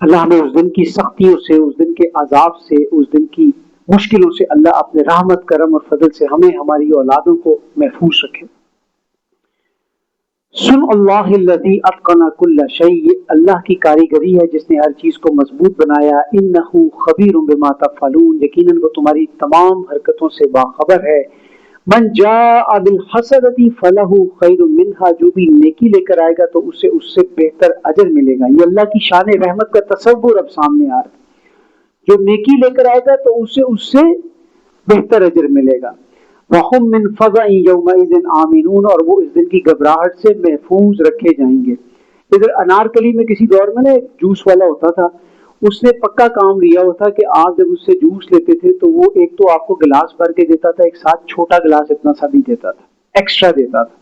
اللہ ہمیں اس دن کی سختیوں سے، اس دن کے عذاب سے، اس دن کی مشکلوں سے اللہ اپنے رحمت کرم اور فضل سے ہمیں ہماری اولادوں کو محفوظ رکھے۔ سن اللہ الذی اتقن کل شیء، یہ اللہ کی کاریگری ہے جس نے ہر چیز کو مضبوط بنایا۔ انہ خبیر بما تفعلون، یقیناً وہ تمہاری تمام حرکتوں سے باخبر ہے۔ من جاء بالحسنۃ فلہ خیر منہا، جو بھی نیکی لے کر آئے گا تو اسے اس سے بہتر اجر ملے گا۔ یہ اللہ کی شان رحمت کا تصور اب سامنے آ رہا ہے، جو نیکی لے کر آئے گا تو اسے اس سے بہتر اجر ملے گا۔ وَهُمْ مِنْ فَزَعٍ يَوْمَئِذٍ آمِنُونَ، اور وہ اس دن کی گھبراہٹ سے محفوظ رکھے جائیں گے۔ ادھر انارکلی میں کسی دور میں نا ایک جوس والا ہوتا تھا، اس نے پکا کام لیا ہوتا کہ آپ جب اس سے جوس لیتے تھے تو وہ ایک تو آپ کو گلاس بھر کے دیتا تھا، ایک ساتھ چھوٹا گلاس اتنا سا بھی دیتا تھا، ایکسٹرا دیتا تھا۔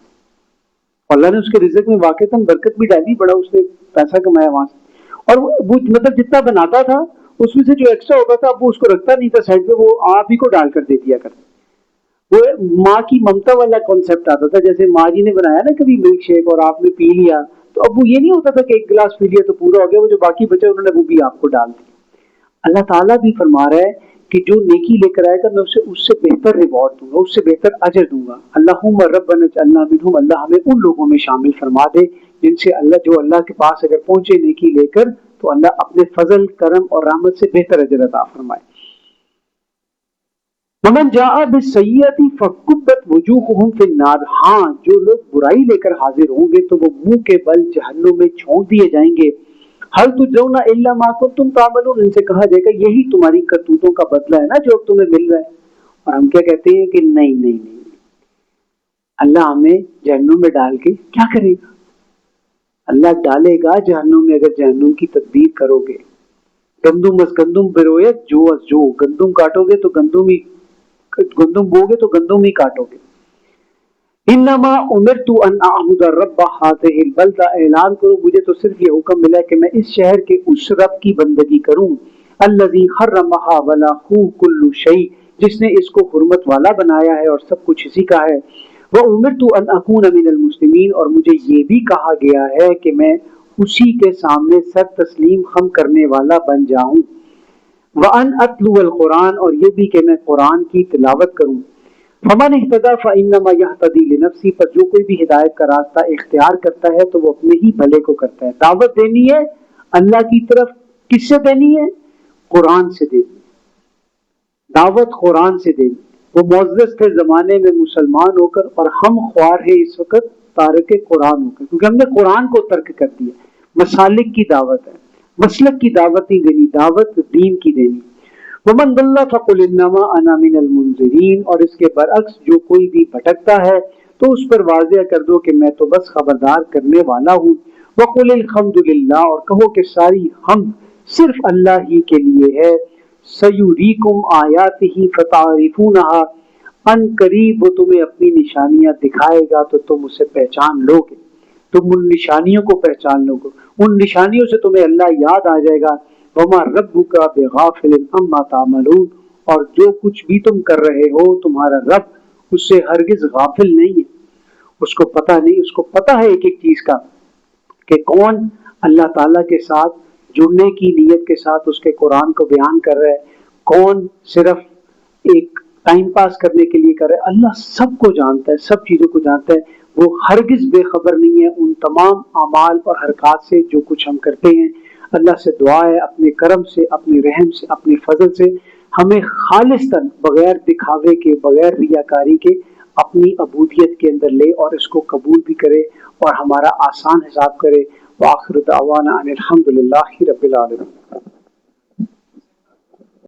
اللہ نے اس کے رزق میں واقعتاً برکت بھی ڈالی، بڑا اس نے پیسہ کمایا وہاں سے، اور وہ مطلب جتنا بناتا تھا اس میں سے جو ایکسٹرا ہوتا تھا اب وہ اس کو رکھتا نہیں تھا سائڈ پہ، وہ آپ ہی کو ڈال کر دے دیا کرتا۔ وہ ماں کی ممتا والا کانسیپٹ آتا تھا، جیسے ماں جی نے بنایا نا کبھی ملک شیک اور آپ نے پی لیا تو اب وہ یہ نہیں ہوتا تھا کہ ایک گلاس پی لیا تو پورا ہو گیا، وہ جو باقی بچے انہوں نے وہ بھی آپ کو ڈال دیا۔ اللہ تعالیٰ بھی فرما رہا ہے کہ جو نیکی لے کر آئے گا میں اسے اس سے بہتر ریوارڈ دوں گا، اس سے بہتر اجر دوں گا۔ اللہم ربنا اجعلنا منہم، اللہ ہمیں ان لوگوں میں شامل فرما دے جن سے اللہ جو اللہ کے پاس اگر پہنچے نیکی لے کر تو اللہ اپنے فضل کرم اور رحمت سے بہتر اجر عطا فرمائے۔ ومن جاء بالسیئۃ فکبت وجوہہم فی النار، ہاں جو لوگ برائی لے کر حاضر ہوں گے تو وہ منہ کے بل جہنم میں چھونک دیے جائیں گے۔ ہل تجزون الا ما کنتم تعملون، ان سے کہا جائے گا یہی تمہاری کرتوتوں کا بدلہ ہے نا جو اب تمہیں مل رہا ہے۔ اور ہم کیا کہتے ہیں کہ نہیں، اللہ ہمیں جہنم میں ڈال کے کیا کرے گا؟ اللہ ڈالے گا جہنم میں اگر جہنم کی تدبیر کرو گے۔ گندم از گندم برویت جو از جو، گندم کاٹو گے تو گندم بو گے تو گندم ہی کاٹو گے۔ انما امرت ان اعبد رب هذه البلدہ، اعلان کرو مجھے تو صرف یہ حکم ملا کہ میں اس شہر کے اس رب کی بندگی کروں، الذي حرمها وله كل شيء، جس نے اس کو حرمت والا بنایا ہے اور سب کچھ اسی کا ہے۔ وامرت ان اكون من المسلمین، اور مجھے یہ بھی کہا گیا ہے کہ میں اسی کے سامنے سر تسلیم خم کرنے والا بن جاؤں۔ وان اتلو القرآن، اور یہ بھی کہ میں قرآن کی تلاوت کروں۔ فمن اهتدى فانما يهتدي لنفسه، پر جو کوئی بھی ہدایت کا راستہ اختیار کرتا ہے تو وہ اپنے ہی بھلے کو کرتا ہے۔ دعوت دینی ہے اللہ کی طرف، کس سے دینی ہے؟ قرآن سے دینی، دعوت قرآن سے دینی۔ وہ معزز تھے زمانے میں مسلمان ہو کر، اور ہم خوار ہیں اس وقت تارک قرآن ہو کر، کیونکہ ہم نے قرآن کو ترک کر دیا۔ مسالک کی دعوت ہے، مسلک کی دعوت نہیں دینی، دعوت دین کی دینی۔ ومن ضل فقل انما انا من المنذرین، اور اس کے برعکس جو کوئی بھی بھٹکتا ہے تو اس پر واضح کر دو کہ میں تو بس خبردار کرنے والا ہوں. وقل الحمد للہ، اور کہو کہ ساری حمد صرف اللہ ہی کے لیے ہے. سیریکم آیاتہ فتعرفونہا، ان قریب وہ تمہیں اپنی نشانیاں دکھائے گا تو تم اسے پہچان لو گے. تم ان نشانیوں کو پہچان لو گے، ان نشانیوں سے تمہیں اللہ یاد آ جائے گا. وما ربک بغافل عما تعملون، اور جو کچھ بھی تم کر رہے ہو تمہارا رب اس سے ہرگز غافل نہیں ہے. اس کو پتہ نہیں، اس کو پتہ ہے ایک ایک چیز کا، کہ کون اللہ تعالیٰ کے ساتھ جڑنے کی نیت کے ساتھ اس کے قرآن کو بیان کر رہا ہے، کون صرف ایک ٹائم پاس کرنے کے لیے کر رہا ہے. اللہ سب کو جانتا ہے، سب چیزوں کو جانتا ہے. وہ ہرگز بے خبر نہیں ہے ان تمام اعمال اور حرکات سے جو کچھ ہم کرتے ہیں. اللہ سے دعا ہے اپنے کرم سے، اپنے رحم سے، اپنے فضل سے ہمیں خالصتاً بغیر دکھاوے کے، بغیر ریاکاری کے اپنی عبودیت کے اندر لے اور اس کو قبول بھی کرے اور ہمارا آسان حساب کرے. وآخر دعوانا ان الحمد للہ رب العالمین.